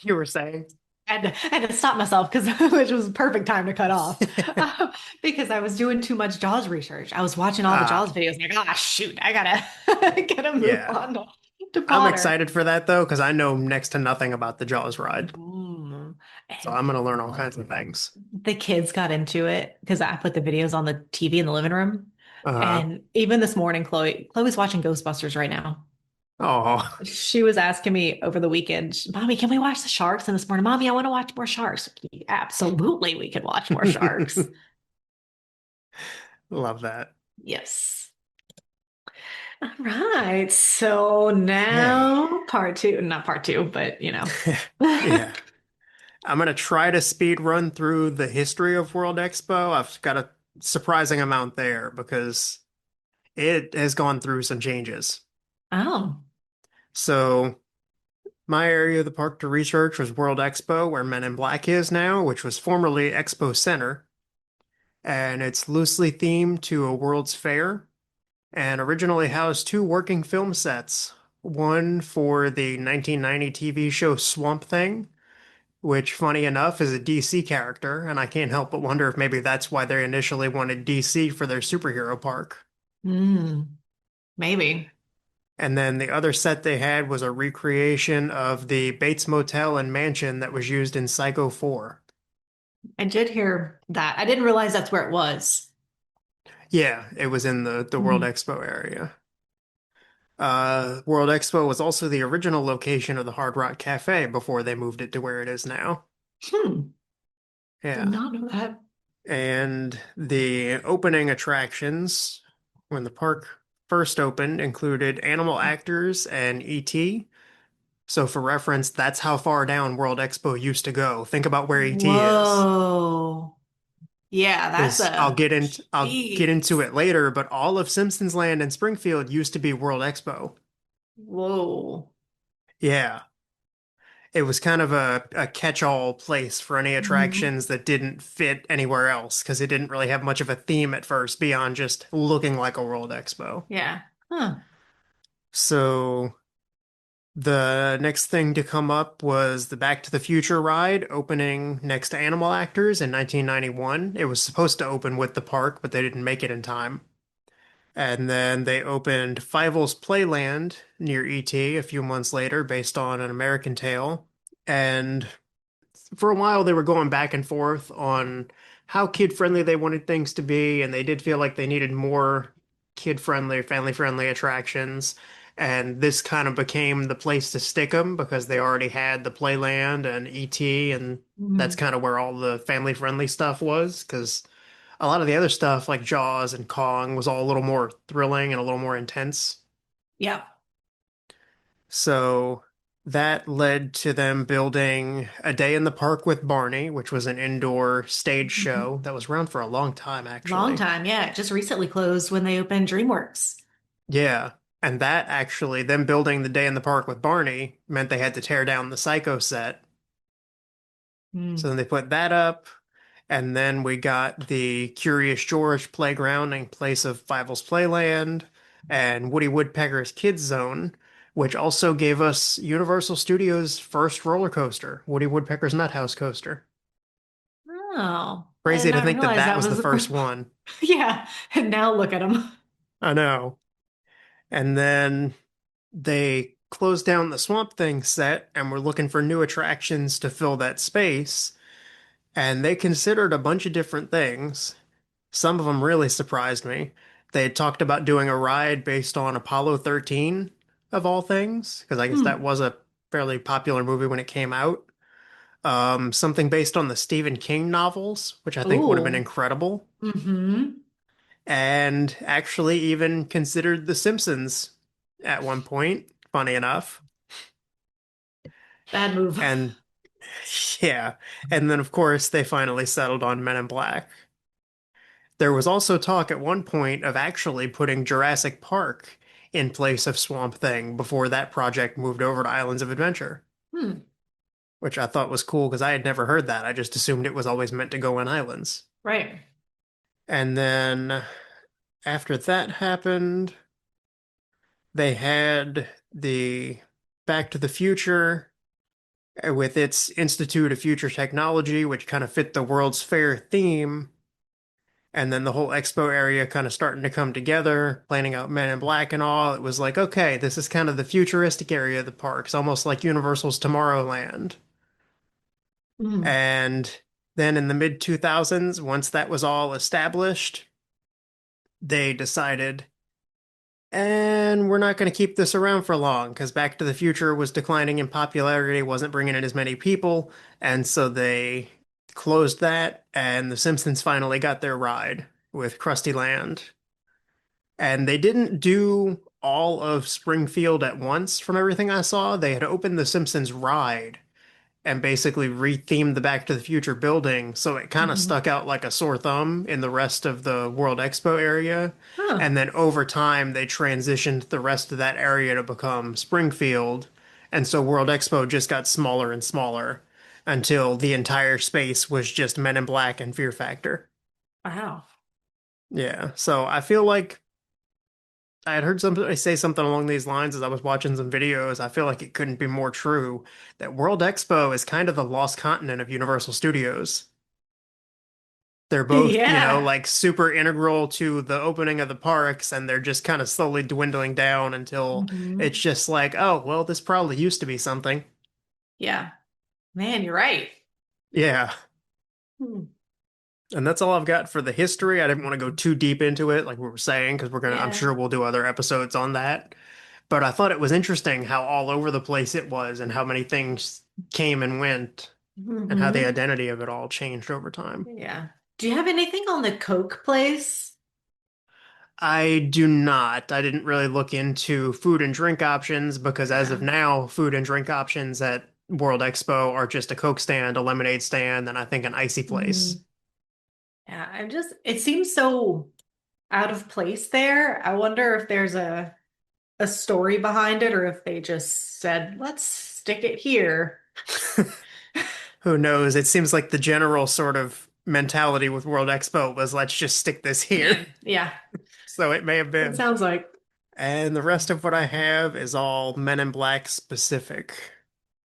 You were saying? I had to stop myself because which was a perfect time to cut off because I was doing too much Jaws research. I was watching all the Ah, Jaws videos. I'm like, ah, shoot, I gotta move yeah. on to I'm Potter. excited for that though, because I know next to nothing about the Jaws ride. Mm. So And I'm gonna learn all kinds of things. the kids got into it because I put the videos on the TV in the living room. Uh-huh. And even this morning, Chloe's watching Ghostbusters right now. Oh, She was asking me over the weekend, Mommy, can we watch the sharks? And this morning, Mommy, I want to watch more sharks. Absolutely, we can watch more sharks. love that. Yes. All right. So Okay. now part two, not part two, but Yeah. I'm gonna try to speed run through the history of World Expo. I've got a surprising amount there because it has gone through some changes. Oh. So my area of the park to research was World Expo, where Men in Black is now, which was formerly Expo Center, and it's loosely themed to a World's Fair and originally housed two working film sets. One for the 1990 TV show Swamp Thing, which, funny enough, is a DC character, and I can't help but wonder if maybe that's why they initially wanted DC for their superhero park. Mm, maybe. And then the other set they had was a recreation of the Bates Motel and Mansion that was used in Psycho 4. I did hear that. I didn't realize that's where it was. Yeah, it was in the World Mhm. Expo area. World Expo was also the original location of the Hard Rock Cafe before they moved it to where it is now. Hmm. Did Yeah. not know that. And the opening attractions when the park first opened included Animal Actors and E.T. So for reference, that's how far down World Expo used to go. Think about where E.T. is. Whoa. Yeah, that's Because a I'll get into jeez. it later, but all of Simpsons Land and Springfield used to be World Expo. Whoa. Yeah. It was kind of a catch-all place for any Mhm. attractions that didn't fit anywhere else because it didn't really have much of a theme at first beyond just looking like a World Expo. Yeah. Huh. So the next thing to come up was the Back to the Future ride opening next to Animal Actors in 1991. It was supposed to open with the park, but they didn't make it in time. And then they opened Fievel's Playland near ET a few months later based on an American Tale. And for a while they were going back and forth on how kid friendly they wanted things to be, and they did feel like they needed more kid friendly, family friendly attractions. And this kind of became the place to stick them because they already had the Playland and ET, and that's Mhm. kind of where all the family friendly stuff was. Because a lot of the other stuff, like Jaws and Kong, was all a little more thrilling and a little more intense. Yep. So that led to them building A Day in the Park with Barney, which was an indoor stage Mhm. show that was around for a long time, Long actually. time. Yeah. It just recently closed when they opened DreamWorks. Yeah. And that actually, them building The Day in the Park with Barney meant they had to tear down the Psycho set. So Mm. then they put that up. And then we got the Curious George playground in place of Fievel's Playland and Woody Woodpecker's Kids Zone, which also gave us Universal Studios' first roller coaster, Woody Woodpecker's Nut House Coaster. Oh, I did Crazy to not think that realize that that was the was. first one. Yeah. And now look at them. I know. And then they closed down the Swamp Thing set and were looking for new attractions to fill that space. And they considered a bunch of different things. Some of them really surprised me. They had talked about doing a ride based on Apollo 13, of all things, because I guess that Hmm. was a fairly popular movie when it came out. Something based on the Stephen King novels, which I think would have been Oh. incredible. Mm-hmm. And actually even considered The Simpsons at one point, funny enough. Bad move. And yeah, and then of course they finally settled on Men in Black. There was also talk at one point of actually putting Jurassic Park in place of Swamp Thing before that project moved over to Islands of Adventure, Hmm. which I thought was cool because I had never heard that. I just assumed it was always meant to go in islands. Right. And then after that happened, they had the Back to the Future with its Institute of Future Technology, which kind of fit the World's Fair theme. And then the whole expo area kind of starting to come together, planning out Men in Black and all. It was like, okay, this is kind of the futuristic area of the parks, almost like Universal's Tomorrowland. Mm. And then in the mid 2000s, once that was all established, they decided, and we're not going to keep this around for long because Back to the Future was declining in popularity, wasn't bringing in as many people. And so they closed that, and The Simpsons finally got their ride with Krusty Land. And they didn't do all of Springfield at once from everything I saw. They had opened the Simpsons ride and basically rethemed the Back to the Future building, so it kind of Hmm. stuck out like a sore thumb in the rest of the World Expo area. Huh. And then over time, they transitioned the rest of that area to become Springfield. And so World Expo just got smaller and smaller until the entire space was just Men in Black and Fear Factor. Wow. Yeah, so I feel like I had heard somebody say something along these lines as I was watching some videos. I feel like it couldn't be more true that World Expo is kind of the lost continent of Universal Studios. They're both, Yeah. like super integral to the opening of the parks, and they're just kind of slowly dwindling down until it's Hmm. just like, oh, well, this probably used to be something. Yeah. Man, you're right. Yeah. Hmm. And that's all I've got for the history. I didn't want to go too deep into it, like we were saying, because I'm Yeah. sure we'll do other episodes on that. But I thought it was interesting how all over the place it was and how many things came and went and how the Hmm. identity of it all changed over time. Yeah. Do you have anything on the Coke place? I do not. I didn't really look into food and drink options because as of Yeah. now, food and drink options at World Expo are just a Coke stand, a lemonade stand, and I think an icy place. Hmm. Yeah, it seems so out of place there. I wonder if there's a story behind it or if they just said, let's stick it here. Who knows? It seems like the general sort of mentality with World Expo was let's just stick this here. Yeah, yeah. So it may have It been. sounds like And the rest of what I have is all Men in Black specific.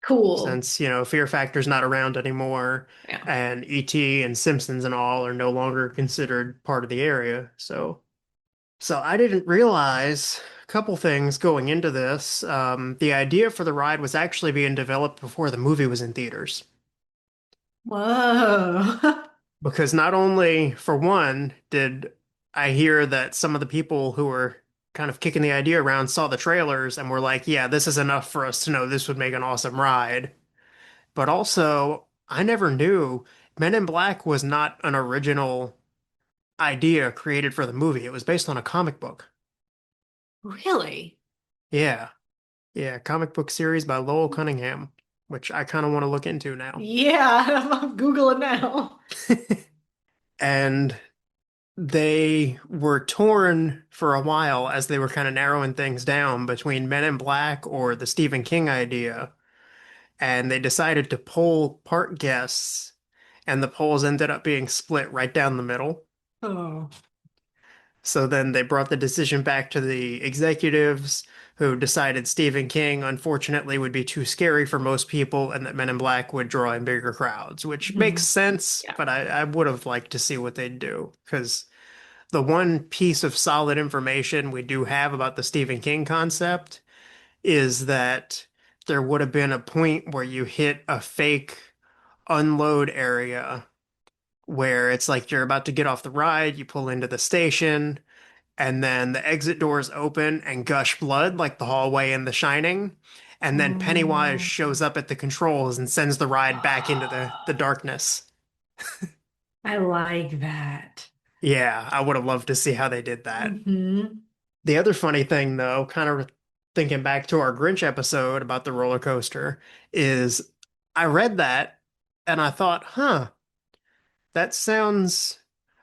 cool. Since, Fear Factor's not around anymore, Yeah. and E.T. and Simpsons and all are no longer considered part of the area. So I didn't realize a couple things going into this. The idea for the ride was actually being developed before the movie was in theaters. Whoa. Because not only, for one, did I hear that some of the people who were kind of kicking the idea around saw the trailers and were like, yeah, this is enough for us to know this would make an awesome ride. But also, I never knew Men in Black was not an original idea created for the movie. It was based on a comic book. Really? Yeah. Yeah, comic book series by Lowell Cunningham, which I kind of want to look into now. Yeah, I'm Googling now. And they were torn for a while as they were kind of narrowing things down between Men in Black or the Stephen King idea. And they decided to poll park guests, and the polls ended up being split right down the middle. Oh. So then they brought the decision back to the executives who decided Stephen King, unfortunately, would be too scary for most people and that Men in Black would draw in bigger crowds, which makes Mhm. sense, Yeah. but I would have liked to see what they'd do. Because the one piece of solid information we do have about the Stephen King concept is that there would have been a point where you hit a fake unload area where it's like you're about to get off the ride, you pull into the station and then the exit doors open and gush blood like the hallway in The Shining. And then Pennywise Oh. shows up at the controls and sends the ride back into the darkness. I like that. Yeah, I would have loved to see how they did that. Hmm. The other funny thing, though, kind of thinking back to our Grinch episode about the roller coaster, is I read that and I thought, huh, that sounds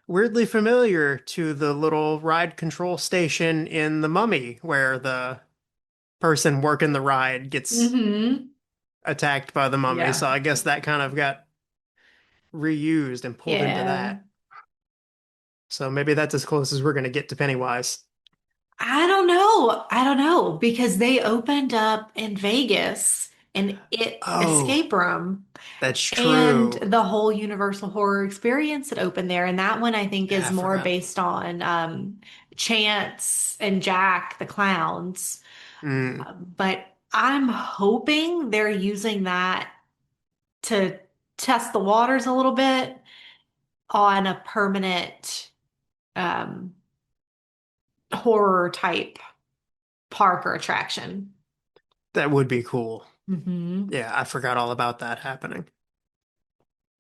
weirdly familiar to the little ride control station in The Mummy, where the person working the ride gets Hmm. attacked by the mummy. Yeah. So I guess that kind of got reused and pulled into Yeah. that. So maybe that's as close as we're going to get to Pennywise. I don't know. I don't know because they opened up in Vegas and it Oh, escape room that's and true. the whole Universal Horror Experience that opened there. And that one I think Yeah, is I more forgot. based on Chance and Jack the clowns. Mm, But I'm hoping they're using that to test the waters a little bit on a permanent um, horror type park or attraction. that would be cool. Hmm. Yeah, I forgot all about that happening.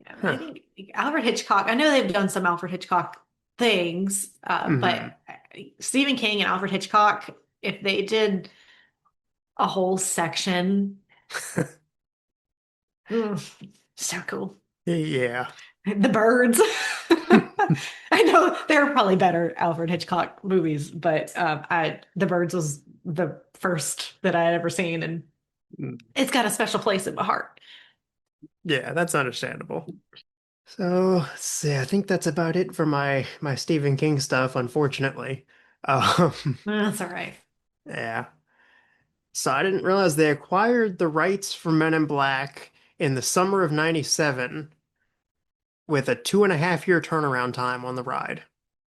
Yeah, I Huh. think Alfred Hitchcock, I know they've done some Alfred Hitchcock things, but Hmm. Stephen King and Alfred Hitchcock, if they did a whole section, so cool. Yeah. The Birds. I know there are probably better Alfred Hitchcock movies, but The Birds was the first that I had ever seen, and it's got a special place in my heart. Yeah, that's understandable. So, let's see. I think that's about it for my Stephen King stuff, unfortunately. Um, That's all right. yeah. So I didn't realize they acquired the rights for Men in Black in the summer of '97, with a 2.5 year turnaround time on the ride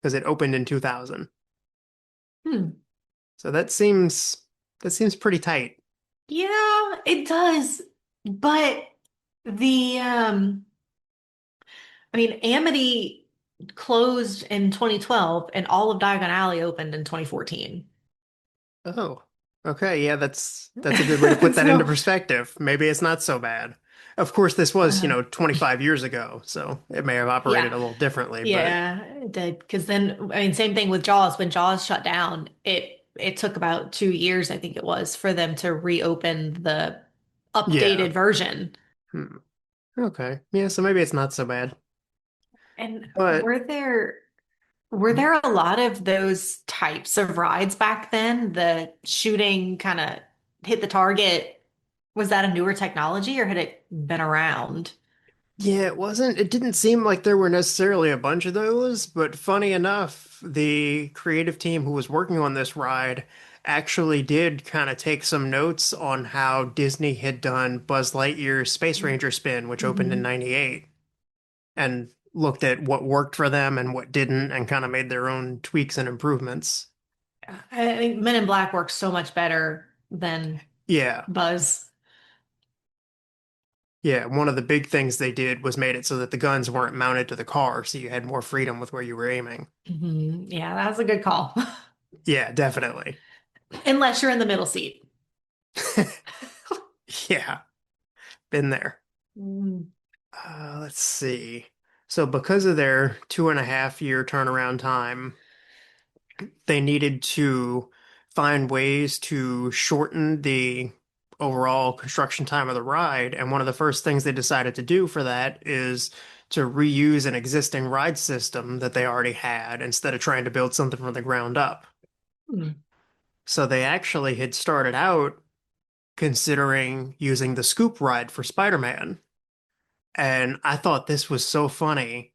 because it opened in 2000. Hmm. So that seems pretty tight. Yeah, it does. But the I mean, Amity closed in 2012 and all of Diagon Alley opened in 2014. Oh, okay. Yeah, that's a good way to put that into So, perspective. Maybe it's not so bad. Of course, this was, uh, 25 years ago, so it may have operated yeah. a little differently, but Yeah, it did. Because then, I mean, same thing with Jaws. When Jaws shut down, it took about 2 years, I think it was, for them to reopen the yeah. updated version. Hmm. Okay. Yeah, so maybe it's not so bad. And But were there a lot of those types of rides back then? The shooting kind of hit the target. Was that a newer technology or had it been around? yeah, it didn't seem like there were necessarily a bunch of those, but funny enough, the creative team who was working on this ride actually did kind of take some notes on how Disney had done Buzz Lightyear's Space Ranger spin, which opened in Mhm. '98, and looked at what worked for them and what didn't, and kind of made their own tweaks and improvements. I think Men in Black works so much better than Yeah. Buzz. Yeah, one of the big things they did was made it so that the guns weren't mounted to the car, so you had more freedom with where you were aiming. Yeah, that's a good call. Yeah, definitely. Unless you're in the middle seat. Yeah, been there. Mm. Let's see. So, because of their 2.5 year turnaround time, they needed to find ways to shorten the overall construction time of the ride. And one of the first things they decided to do for that is to reuse an existing ride system that they already had instead of trying to build something from the ground up. Hmm. So, they actually had started out considering using the Scoop ride for Spider-Man. And I thought this was so funny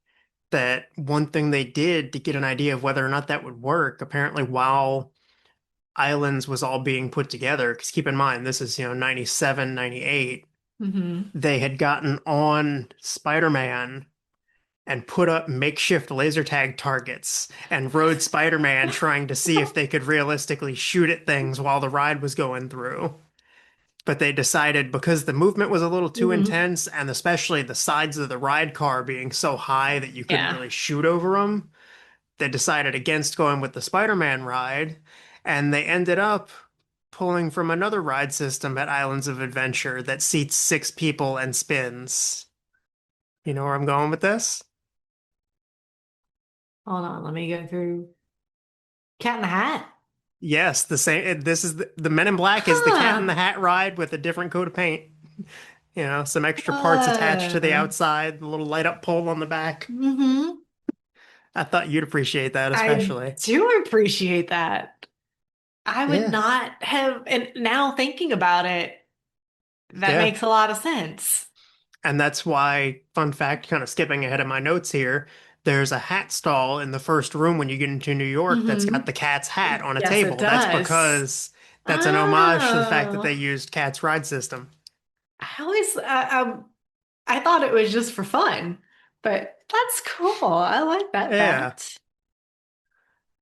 that one thing they did to get an idea of whether or not that would work, apparently while Islands was all being put together, because keep in mind, this is, 97, 98, Hmm. they had gotten on Spider-Man and put up makeshift laser tag targets and rode Spider-Man trying to see if they could realistically shoot at things while the ride was going through. But they decided because the movement was a little too Hmm. intense, and especially the sides of the ride car being so high that you couldn't Yeah. really shoot over them, they decided against going with the Spider-Man ride, and they ended up pulling from another ride system at Islands of Adventure that seats 6 people and spins. You know where I'm going with this? Hold on, let me go through Cat in the Hat. Yes, the same. This is the Men in Black is the Cat in Huh. the Hat ride with a different coat of paint. Some extra parts attached to the Uh, outside, the little light up pole on the back. hmm I thought you'd appreciate that I especially. do appreciate that. I would Yeah. not have, and now thinking about it, that Yeah. makes a lot of sense. And that's why, fun fact, kind of skipping ahead of my notes here, there's a hat stall in the first room when you get into New York that's got Hmm. the cat's hat on a Yes, it table. That's does. because that's an homage to the fact that they Oh, used Cat's ride system. I always, I thought it was just for fun, but that's cool. I like that Yeah. fact.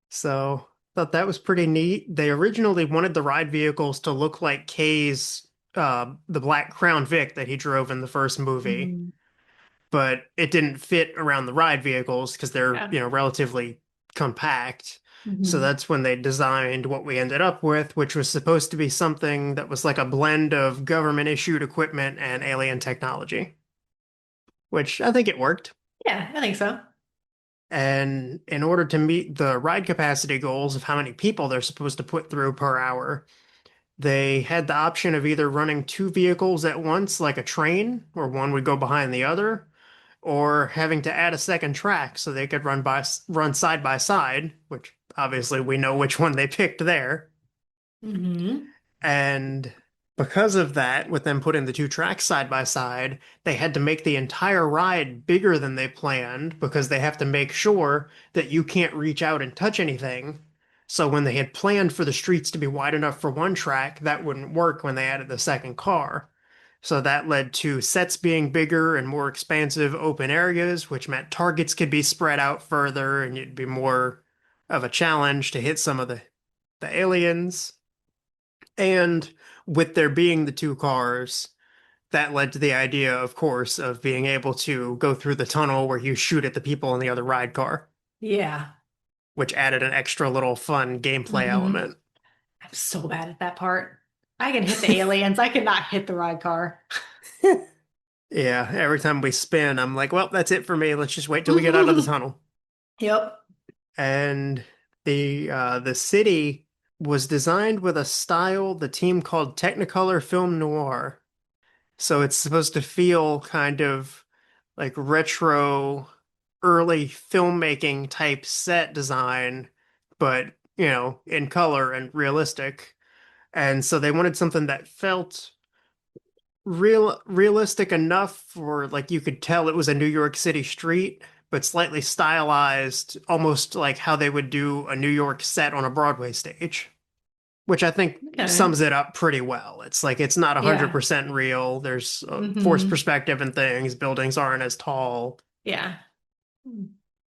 So thought that was pretty neat. They originally wanted the ride vehicles to look like Kay's the Black Crown Vic that he drove in the first movie, Mhm. but it didn't fit around the ride vehicles because they're, Yeah. relatively compact. So Hmm. that's when they designed what we ended up with, which was supposed to be something that was like a blend of government issued equipment and alien technology, which I think it worked. Yeah, I think so. And in order to meet the ride capacity goals of how many people they're supposed to put through per hour, they had the option of either running 2 vehicles at once, like a train, where one would go behind the other, or having to add a second track so they could run side by side, which obviously we know which one they picked there. Hmm. And because of that, with them putting the 2 tracks side by side, they had to make the entire ride bigger than they planned because they have to make sure that you can't reach out and touch anything. So when they had planned for the streets to be wide enough for one track, that wouldn't work when they added the second car. So that led to sets being bigger and more expansive open areas, which meant targets could be spread out further and it'd be more of a challenge to hit some of the aliens. And with there being the two cars, that led to the idea, of course, of being able to go through the tunnel where you shoot at the people in the other ride car, Yeah. which added an extra little fun gameplay Mhm. element. I'm so bad at that part. I can hit the aliens. I cannot hit the ride car. Yeah, every time we spin, I'm like, well, that's it for me. Let's just wait till we get out of the tunnel. Yep. And the city was designed with a style the team called Technicolor Film Noir. So it's supposed to feel kind of like retro, early filmmaking type set design, but in color and realistic. And so they wanted something that felt realistic enough for like you could tell it was a New York City street, but slightly stylized, almost like how they would do a New York set on a Broadway stage, which I think Okay. sums it up pretty well. It's like it's not Yeah. 100% real. There's forced Hmm. perspective and things. Buildings aren't as tall. Yeah.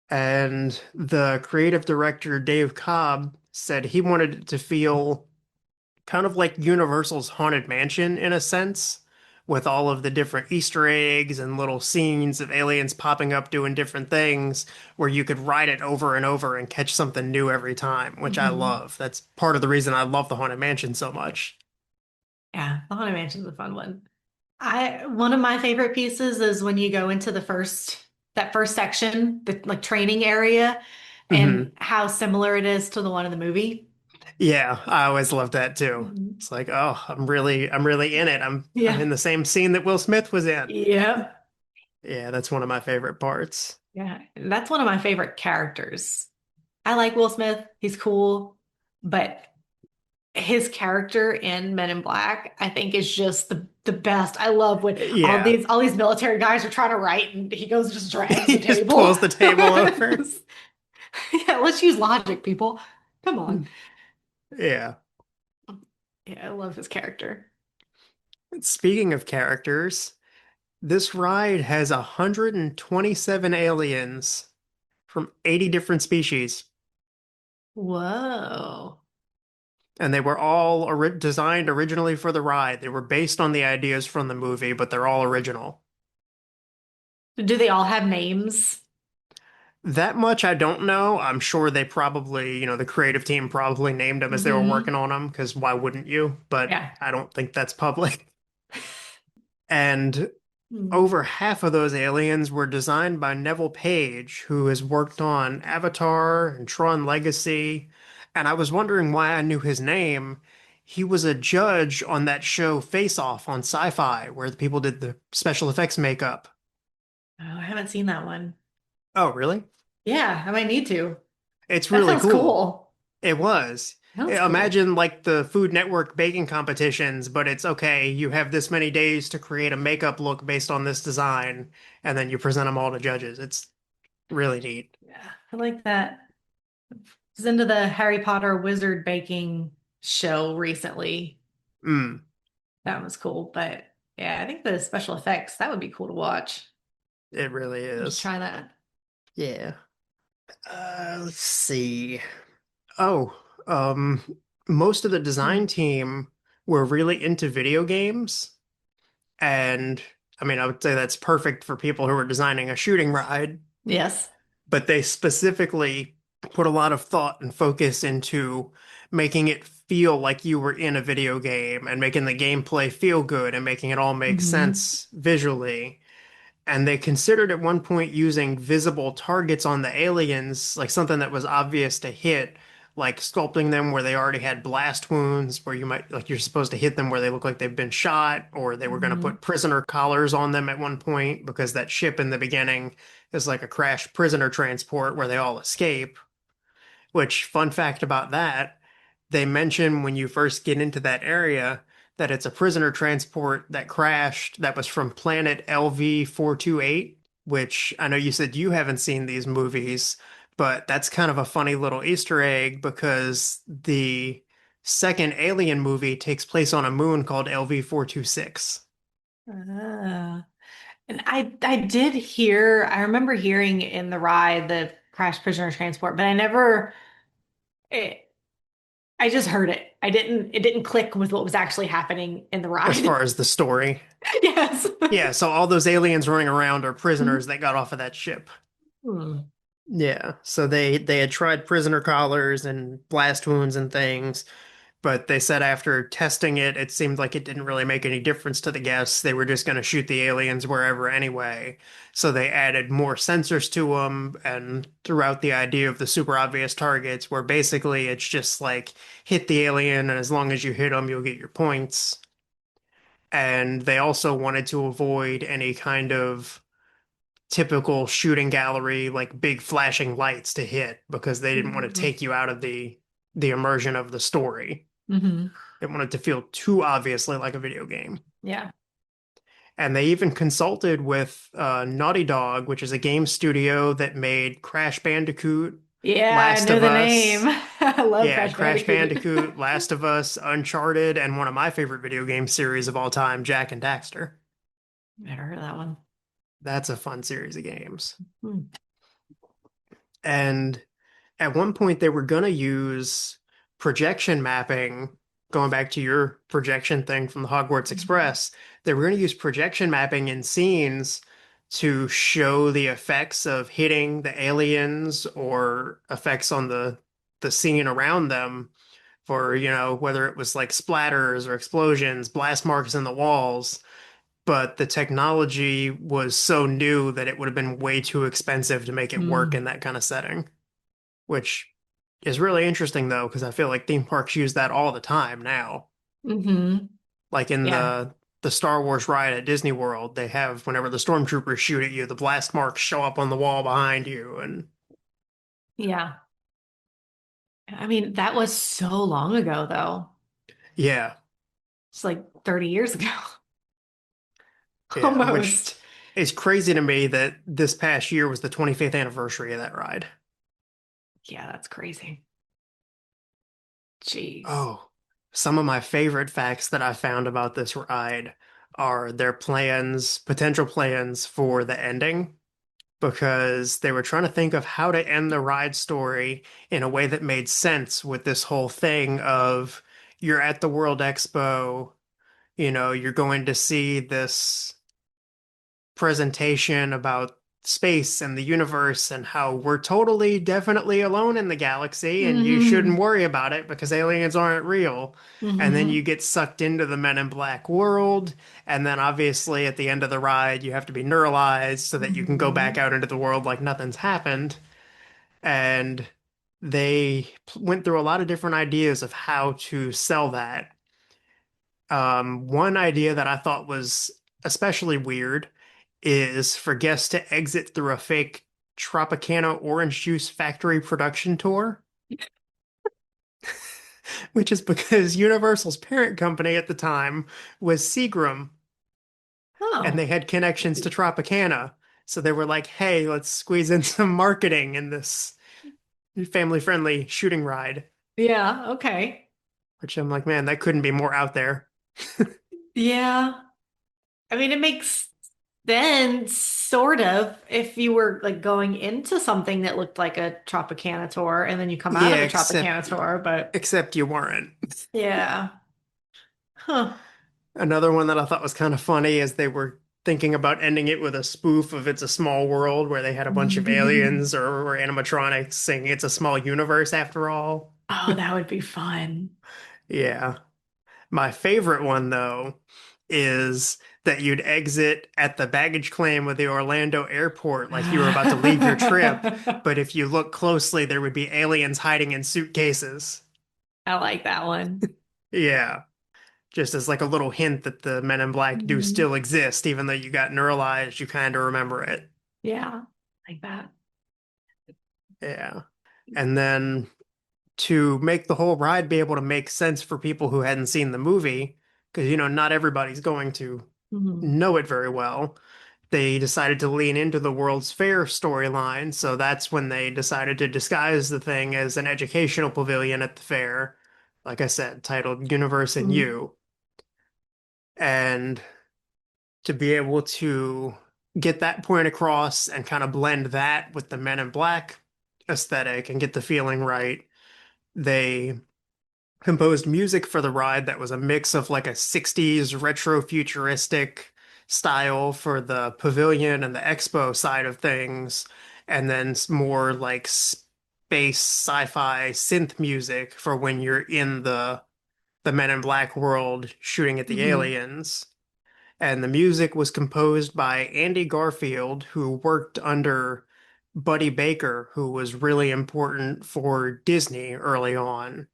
And the creative director, Dave Cobb, said he wanted it to feel kind of like Universal's Haunted Mansion in a sense, with all of the different Easter eggs and little scenes of aliens popping up doing different things, where you could ride it over and over and catch something new every time, which I Hmm. love. That's part of the reason I love the Haunted Mansion so much. Yeah. The Haunted Mansion's a fun one. One of my favorite pieces is when you go into that first section, the like training area, Hmm. and how similar it is to the one in the movie. Yeah, I always love that too. Mhm. It's like, oh, I'm really in it. I'm Yeah. in the same scene that Will Smith was in. Yep. Yeah, that's one of my favorite parts. Yeah. That's one of my favorite characters. I like Will Smith. He's cool, but his character in Men in Black, I think, is just the best. I love when Yeah. all these military guys are trying to write and he goes and just drags He the just table. pulls the table over. Yeah, let's use logic, people. Come on. Yeah. Yeah, I love his character. Speaking of characters, this ride has 127 aliens from 80 different species, Whoa. and they were all designed originally for the ride. They were based on the ideas from the movie, but they're all original. Do they all have names? That much I don't know. I'm sure they probably, the creative team probably named them as they were Hmm. working on them, because why wouldn't you? But Yeah. I don't think that's public. And Hmm. over half of those aliens were designed by Neville Page, who has worked on Avatar and Tron Legacy. And I was wondering why I knew his name. He was a judge on that show Face Off on Sci-Fi, where the people did the special effects makeup. Oh, I haven't seen that one. Oh, really? Yeah, I might need to. It's That really sounds cool. cool. It was. Sounds cool. Imagine like the Food Network baking competitions, but it's okay. You have this many days to create a makeup look based on this design, and then you present them all to judges. It's really neat. Yeah, I like that. I was into the Harry Potter wizard baking show recently. Mm, That was cool. But yeah, I think the special effects, that would be cool to watch. it really Just is. try that. Yeah. Let's see. Oh, um, most of the design Hmm. team were really into video games, and I mean, I would say that's perfect for people who are designing a shooting ride, Yes. but they specifically put a lot of thought and focus into making it feel like you were in a video game and making the gameplay feel good and making it all make Hmm. sense visually. And they considered at one point using visible targets on the aliens, like something that was obvious to hit, like sculpting them where they already had blast wounds, where you might, like, you're supposed to hit them where they look like they've been shot, or they were going to Hmm. put prisoner collars on them at one point because that ship in the beginning is like a crashed prisoner transport where they all escape. Which, fun fact about that, they mention when you first get into that area that it's a prisoner transport that crashed that was from planet LV-428, which I know you said you haven't seen these movies, but that's kind of a funny little Easter egg because the second Alien movie takes place on a moon called LV-426. Ah. And I did hear, I remember hearing in the ride the crash prisoner transport, but I never, it, I just heard it. It didn't click with what was actually happening in the As ride. far as the story. Yes. Yeah, so all those aliens running around are prisoners Mhm. that got off of that ship. Hmm. Yeah, so they had tried prisoner collars and blast wounds and things, but they said after testing it, it seemed like it didn't really make any difference to the guests. They were just going to shoot the aliens wherever anyway. So they added more sensors to them and throughout the idea of the super obvious targets, where basically it's just like hit the alien, and as long as you hit them, you'll get your points. And they also wanted to avoid any kind of typical shooting gallery, like big flashing lights to hit because they didn't want to Hmm. take you out of the immersion of the story. Hmm. They wanted to feel too obviously like a video game. Yeah. And they even consulted with Naughty Dog, which is a game studio that made Crash Bandicoot, Yeah, I Last know of the name. Us. I love Yeah, Crash Crash Bandicoot. Bandicoot, Last of Us, Uncharted, and one of my favorite video game series of all time, Jak and Daxter. Never heard of that one. That's a fun series of games. Hmm. And at one point, they were going to use projection mapping, going back to your projection thing from the Hogwarts Mhm. Express. They were going to use projection mapping in scenes to show the effects of hitting the aliens or effects on the scene around them for, whether it was like splatters or explosions, blast marks in the walls. But the technology was so new that it would have been way too expensive to make it work Hmm. in that kind of setting, which is really interesting though, because I feel like theme parks use that all the time now. Hmm. Like in Yeah. the Star Wars ride at Disney World, they have whenever the stormtroopers shoot at you, the blast marks show up on the wall behind you, and Yeah. I mean, that was so long ago, though. yeah, It's like 30 years ago. yeah, which Almost. is crazy to me that this past year was the 25th anniversary of that ride. Yeah, that's crazy. Jeez. Oh, some of my favorite facts that I found about this ride are their plans, potential plans for the ending, because they were trying to think of how to end the ride story in a way that made sense with this whole thing of you're at the World Expo, you're going to see this presentation about space and the universe and how we're totally definitely alone in the galaxy and you shouldn't Hmm. worry about it because aliens aren't real. And then you Hmm. get sucked into the Men in Black world. And then obviously at the end of the ride, you have to be neuralized so that you can go back Hmm. out into the world like nothing's happened. And they went through a lot of different ideas of how to sell that. One idea that I thought was especially weird is for guests to exit through a fake Tropicana orange juice factory production tour, which is because Universal's parent company at the time was Seagram, and Oh, they had connections to Tropicana. So they were like, hey, let's squeeze in some marketing in this family-friendly shooting ride, yeah. Okay. which I'm like, man, that couldn't be more out there. Yeah. I mean, it makes sense, sort of, if you were like going into something that looked like a Tropicana tour and then you come out of Yeah, a Tropicana tour, but except you weren't. yeah. Huh. Another one that I thought was kind of funny is they were thinking about ending it with a spoof of It's a Small World, where they had a bunch of aliens or animatronics singing It's a Small Universe after all. Oh, that would be fun. Yeah. My favorite one, though, is that you'd exit at the baggage claim of the Orlando airport like you were about to leave your trip, I but if you look closely, there would be aliens hiding in suitcases. like that one. Yeah. Just as like a little hint that the Men in Black do Mhm. still exist, even though you got neuralized, you kind of remember it. Yeah, like that. Yeah. And then to make the whole ride be able to make sense for people who hadn't seen the movie, because, not everybody's going to Mhm. know it very well, they decided to lean into the World's Fair storyline. So that's when they decided to disguise the thing as an educational pavilion at the fair, like I said, titled Universe and Mhm. You. And to be able to get that point across and kind of blend that with the Men in Black aesthetic and get the feeling right, they composed music for the ride that was a mix of like a 60s retro futuristic style for the pavilion and the expo side of things, and then more like space sci-fi synth music for when you're in the Men in Black world shooting at the Hmm. aliens. And the music was composed by Andy Garfield, who worked under Buddy Baker, who was really important for Disney early on.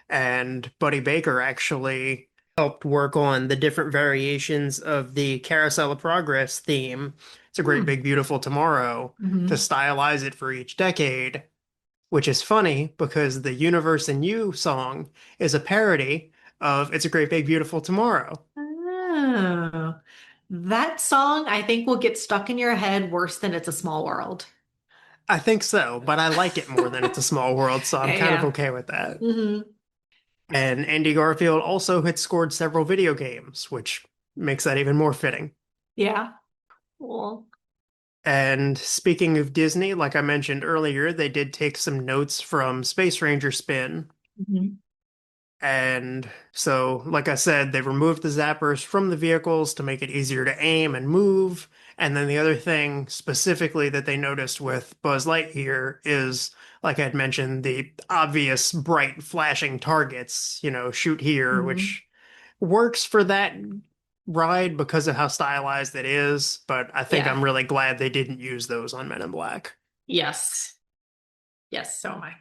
And Buddy Baker actually helped work on the different variations of the Carousel of Progress theme. It's a great Hmm. big beautiful tomorrow to Hmm. stylize it for each decade, which is funny because the Universe and You song is a parody of It's a Great Big Beautiful Tomorrow. Oh, that song I think will get stuck in your head worse than It's a Small World. I think so, but I like it more than It's a Small World, so I'm kind of Yeah. okay with that. Hmm. And Andy Garfield also had scored several video games, which makes that even more fitting. Yeah. Cool. And speaking of Disney, like I mentioned earlier, they did take some notes from Space Ranger Spin. Mhm. And so, like I said, they removed the zappers from the vehicles to make it easier to aim and move. And then the other thing specifically that they noticed with Buzz Lightyear is, like I'd mentioned, the obvious bright flashing targets, shoot here, Mhm. which works for that ride because of how stylized it is. But I think Yeah. I'm really glad they didn't use those on Men in Black. Yes. Yes, so am I.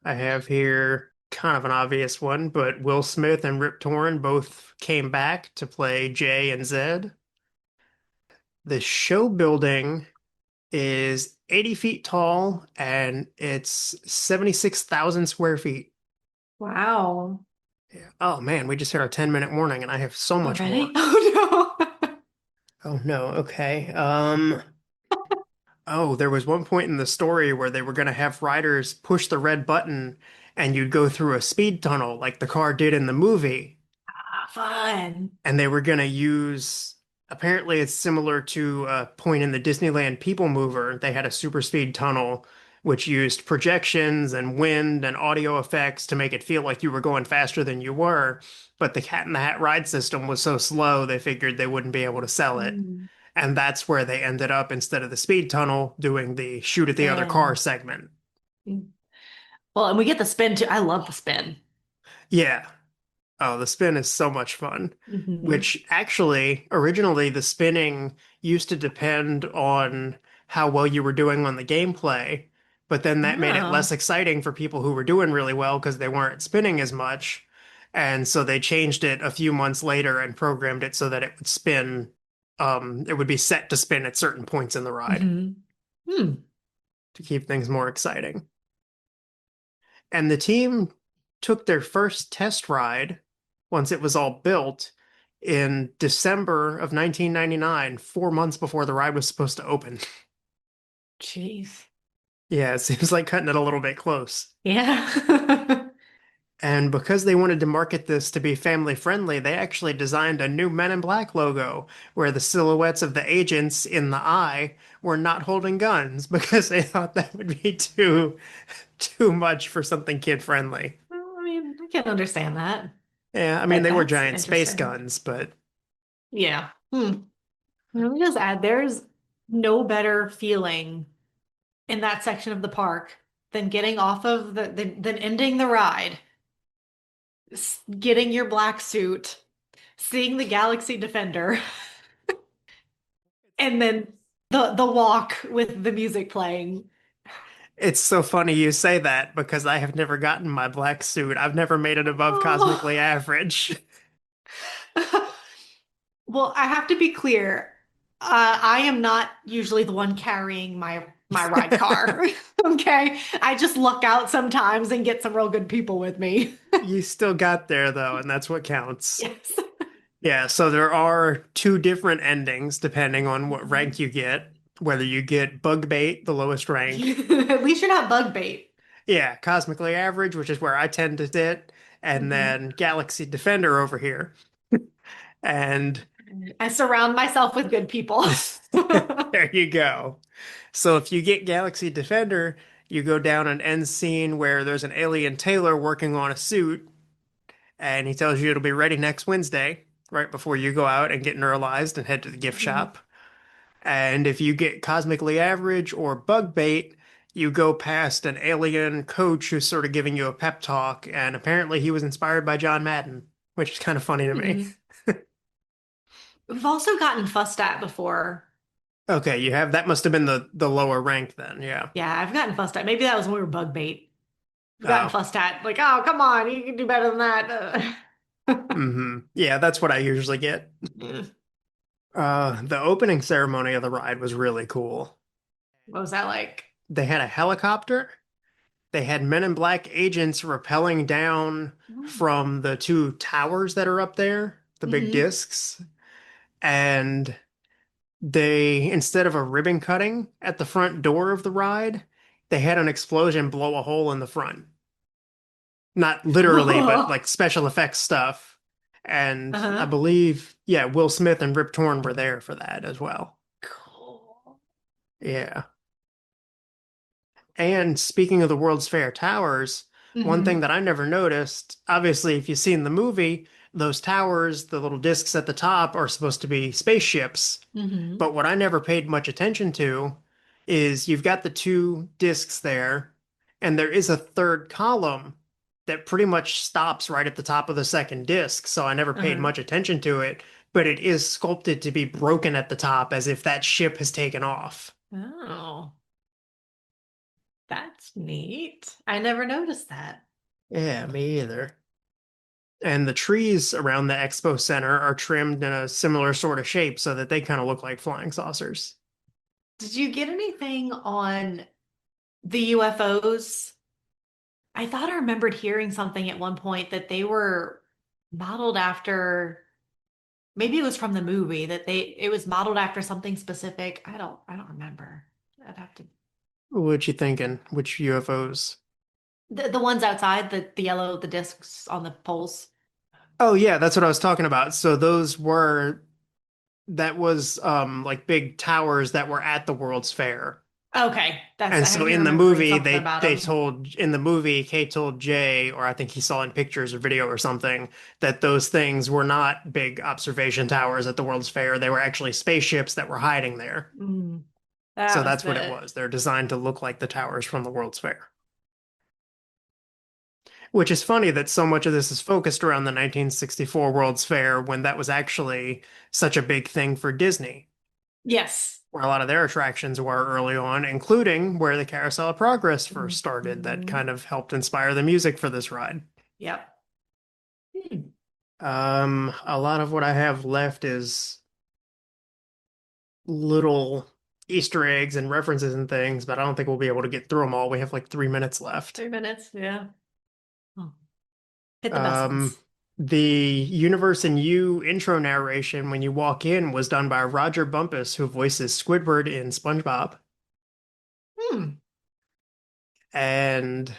I have here kind of an obvious one, but Will Smith and Rip Torn both came back to play Jay and Zed. The show building is 80 feet tall and it's 76,000 square feet. Wow. Yeah. Oh man, we just hit our 10-minute warning and I have so much Already? more. Oh no. Oh no, okay. Oh, there was one point in the story where they were going to have riders push the red button and you'd go through a speed tunnel like the car did in the movie. Ah, fun. And they were going to use, apparently it's similar to a point in the Disneyland People Mover. They had a super speed tunnel which used projections and wind and audio effects to make it feel like you were going faster than you were. But the Cat in the Hat ride system was so slow, they figured they wouldn't be able to sell it. Mm. And that's where they ended up, instead of the speed tunnel, doing the shoot at the other car Spin. segment. Mm. Well, and we get the spin too. I love the spin. Yeah. Oh, the spin is so much fun. Hmm. Which actually, originally, the spinning used to depend on how well you were doing on the gameplay, but then that made it less Oh. exciting for people who were doing really well because they weren't spinning as much. And so they changed it a few months later and programmed it so that it would spin, it would be set to spin at certain points in the ride Hmm. Hmm. to keep things more exciting. And the team took their first test ride once it was all built in December of 1999, 4 months before the ride was supposed to open. Jeez. Yeah, it seems like cutting it a little bit close. Yeah. And because they wanted to market this to be family friendly, they actually designed a new Men in Black logo where the silhouettes of the agents in the eye were not holding guns because they thought that would be too much for something kid friendly. Well, I mean, I can understand that, Yeah, I mean but they were that's giant space interesting. guns, but Yeah. Hmm. Let me just add, there's no better feeling in that section of the park than getting off of than ending the ride, getting your black suit, seeing the Galaxy Defender, and then the walk with the music playing. it's so funny you say that because I have never gotten my black suit. I've never made it above cosmically Oh. average. Well, I have to be clear. I am not usually the one carrying my ride car. Okay. I just luck out sometimes and get some real good people with me. You still got there though, and that's what counts. Yes. Yeah, so there are two different endings depending on what rank you get, whether you get bug bait, the lowest rank. At least you're not bug bait. Yeah, cosmically average, which is where I tend to sit, and Hmm. then Galaxy Defender over here. And I surround myself with good people. There you go. So if you get Galaxy Defender, you go down an end scene where there's an alien tailor working on a suit, and he tells you it'll be ready next Wednesday, right before you go out and get neuralized and head to the gift Mhm. shop. And if you get Cosmically Average or Bug Bait, you go past an alien coach who's sort of giving you a pep talk, and apparently he was inspired by John Madden, which is kind of funny to me. Hmm. We've also gotten fussed at before. Okay, you have that must have been the lower rank then, yeah. Yeah, I've gotten fussed at. Maybe that was when we were bug bait. We've gotten Oh, fussed at. Like, oh, come on, you can do better than that. Yeah, that's what I usually get. Yeah. The opening ceremony of the ride was really cool. What was that like? They had a helicopter. They had Men in Black agents rappelling down from the two towers that are up there, the big Mm-hmm. discs. And they, instead of a ribbon cutting at the front door of the ride, they had an explosion blow a hole in the front. Not literally, but like special effects stuff. And I Uh-huh. believe, yeah, Will Smith and Rip Torn were there for that as well. Cool. Yeah. And speaking of the World's Fair towers, one thing Hmm. that I never noticed, obviously, if you've seen the movie, those towers, the little discs at the top, are supposed to be spaceships. Hmm. But what I never paid much attention to is you've got the two discs there, and there is a third column that pretty much stops right at the top of the second disc. So I never paid Uh-huh. much attention to it, but it is sculpted to be broken at the top as if that ship has taken off. Oh, that's neat. I never noticed that. Yeah, me either. And the trees around the expo center are trimmed in a similar sort of shape so that they kind of look like flying saucers. Did you get anything on the UFOs? I thought I remembered hearing something at one point that they were modeled after, maybe it was from the movie that it was modeled after something specific. I don't remember. I'd have to What you thinking? Which UFOs? the ones outside, the yellow, the discs on the poles. Oh yeah, that's what I was talking about. So those were that was like big towers that were at the World's Fair. Okay, that's And I so do in the remembering movie, something they about they them. told in the movie, Kate told Jay, or I think he saw in pictures or video or something, that those things were not big observation towers at the World's Fair. They were actually spaceships that were hiding there. Mm, that So must that's have what been it it. was. They're designed to look like the towers from the World's Fair. Which is funny that so much of this is focused around the 1964 World's Fair when that was actually such a big thing for Disney, Yes. where a lot of their attractions were early on, including where the Carousel of Progress first started, that Mhm. kind of helped inspire the music for this ride. Yep. Hmm. A lot of what I have left is little Easter eggs and references and things, but I don't think we'll be able to get through them all. We have like 3 minutes left. 3 minutes. Yeah. Oh, hit the best Um, ones. the Universe and You intro narration when you walk in was done by Roger Bumpus, who voices Squidward in SpongeBob. Hmm. And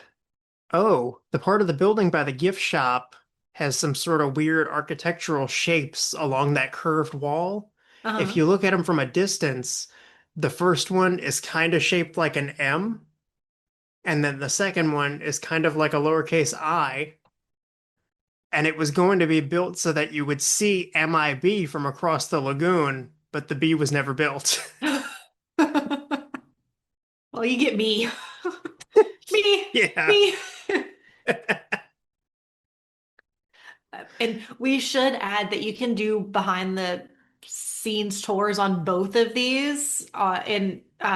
oh, the part of the building by the gift shop has some sort of weird architectural shapes along that curved wall. If Uh-huh. you look at them from a distance, the first one is kind of shaped like an M, and then the second one is kind of like a lowercase I. And it was going to be built so that you would see MIB from across the lagoon, but the B was never built. Well, you get me. Me. Yeah. Me. And we should add that you can do behind the scenes tours on both of these in the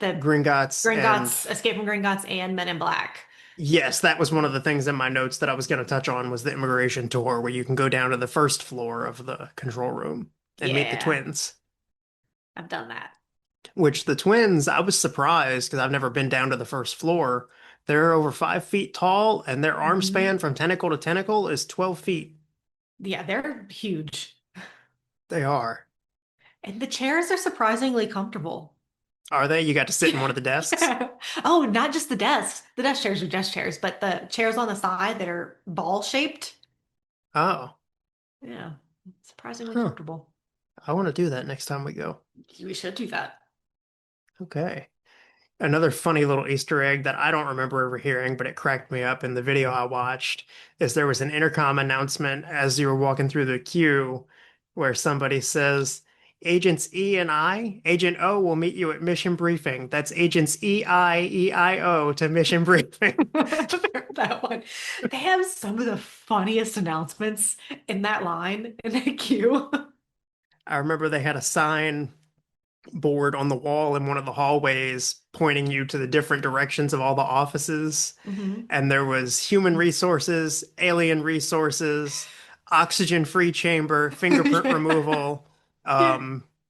Gringotts and Gringotts, Escape from Gringotts and Men in Black. yes, that was one of the things in my notes that I was going to touch on was the immigration tour where you can go down to the first floor of the control room and meet the Yeah, twins. I've done that. Which the twins, I was surprised because I've never been down to the first floor. They're over 5 feet tall and their arm Mhm. span from tentacle to tentacle is 12 feet. Yeah, they're huge. They are. And the chairs are surprisingly comfortable. Are they? You got to sit in one of the desks? Oh, not just the desks. The desk chairs are desk chairs, but the chairs on the side that are ball shaped. Oh. Yeah, surprisingly Huh. comfortable. I want to do that next time we go. We should do that. Okay. Another funny little Easter egg that I don't remember ever hearing, but it cracked me up in the video I watched, is there was an intercom announcement as you were walking through the queue where somebody says, Agents E and I, Agent O will meet you at mission briefing. That's Agents EIEIO to mission briefing. That one. They have some of the funniest announcements in that line in that queue. I remember they had a sign board on the wall in one of the hallways pointing you to the different directions of all the offices. Mhm. And there was human resources, alien resources, oxygen-free chamber, fingerprint removal,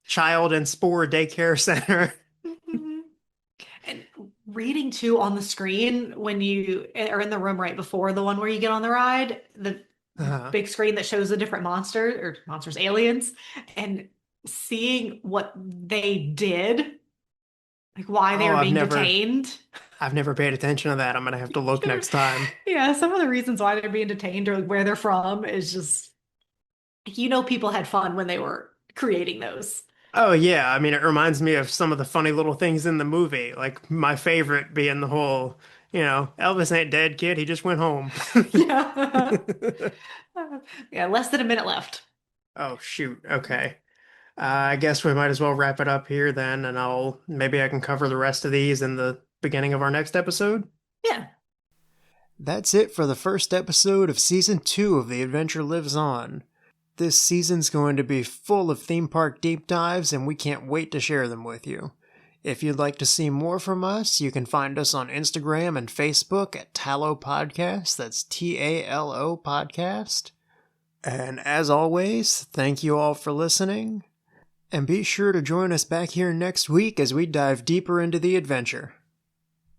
child and spore daycare center. Mhm. And reading too on the screen when you are in the room right before the one where you get on the ride, the big screen that shows the different monsters, aliens, and seeing what they did, like why they Oh, were being detained. I've never paid attention to that. I'm gonna have to look next time. Yeah, some of the reasons why they're being detained or where they're from is just, people had fun when they were creating those. Oh yeah, I mean it reminds me of some of the funny little things in the movie. Like my favorite being the whole, Elvis ain't dead, kid. He just went home. Yeah. Yeah, less than a minute left. Oh shoot. Okay. I guess we might as well wrap it up here then, and maybe I can cover the rest of these in the beginning of our next episode. Yeah. That's it for the first episode of Season 2 of The Adventure Lives On. This season's going to be full of theme park deep dives, and we can't wait to share them with you. If you'd like to see more from us, you can find us on Instagram and Facebook at Talo Podcast. That's TALO Podcast. And as always, thank you all for listening. And be sure to join us back here next week as we dive deeper into the adventure.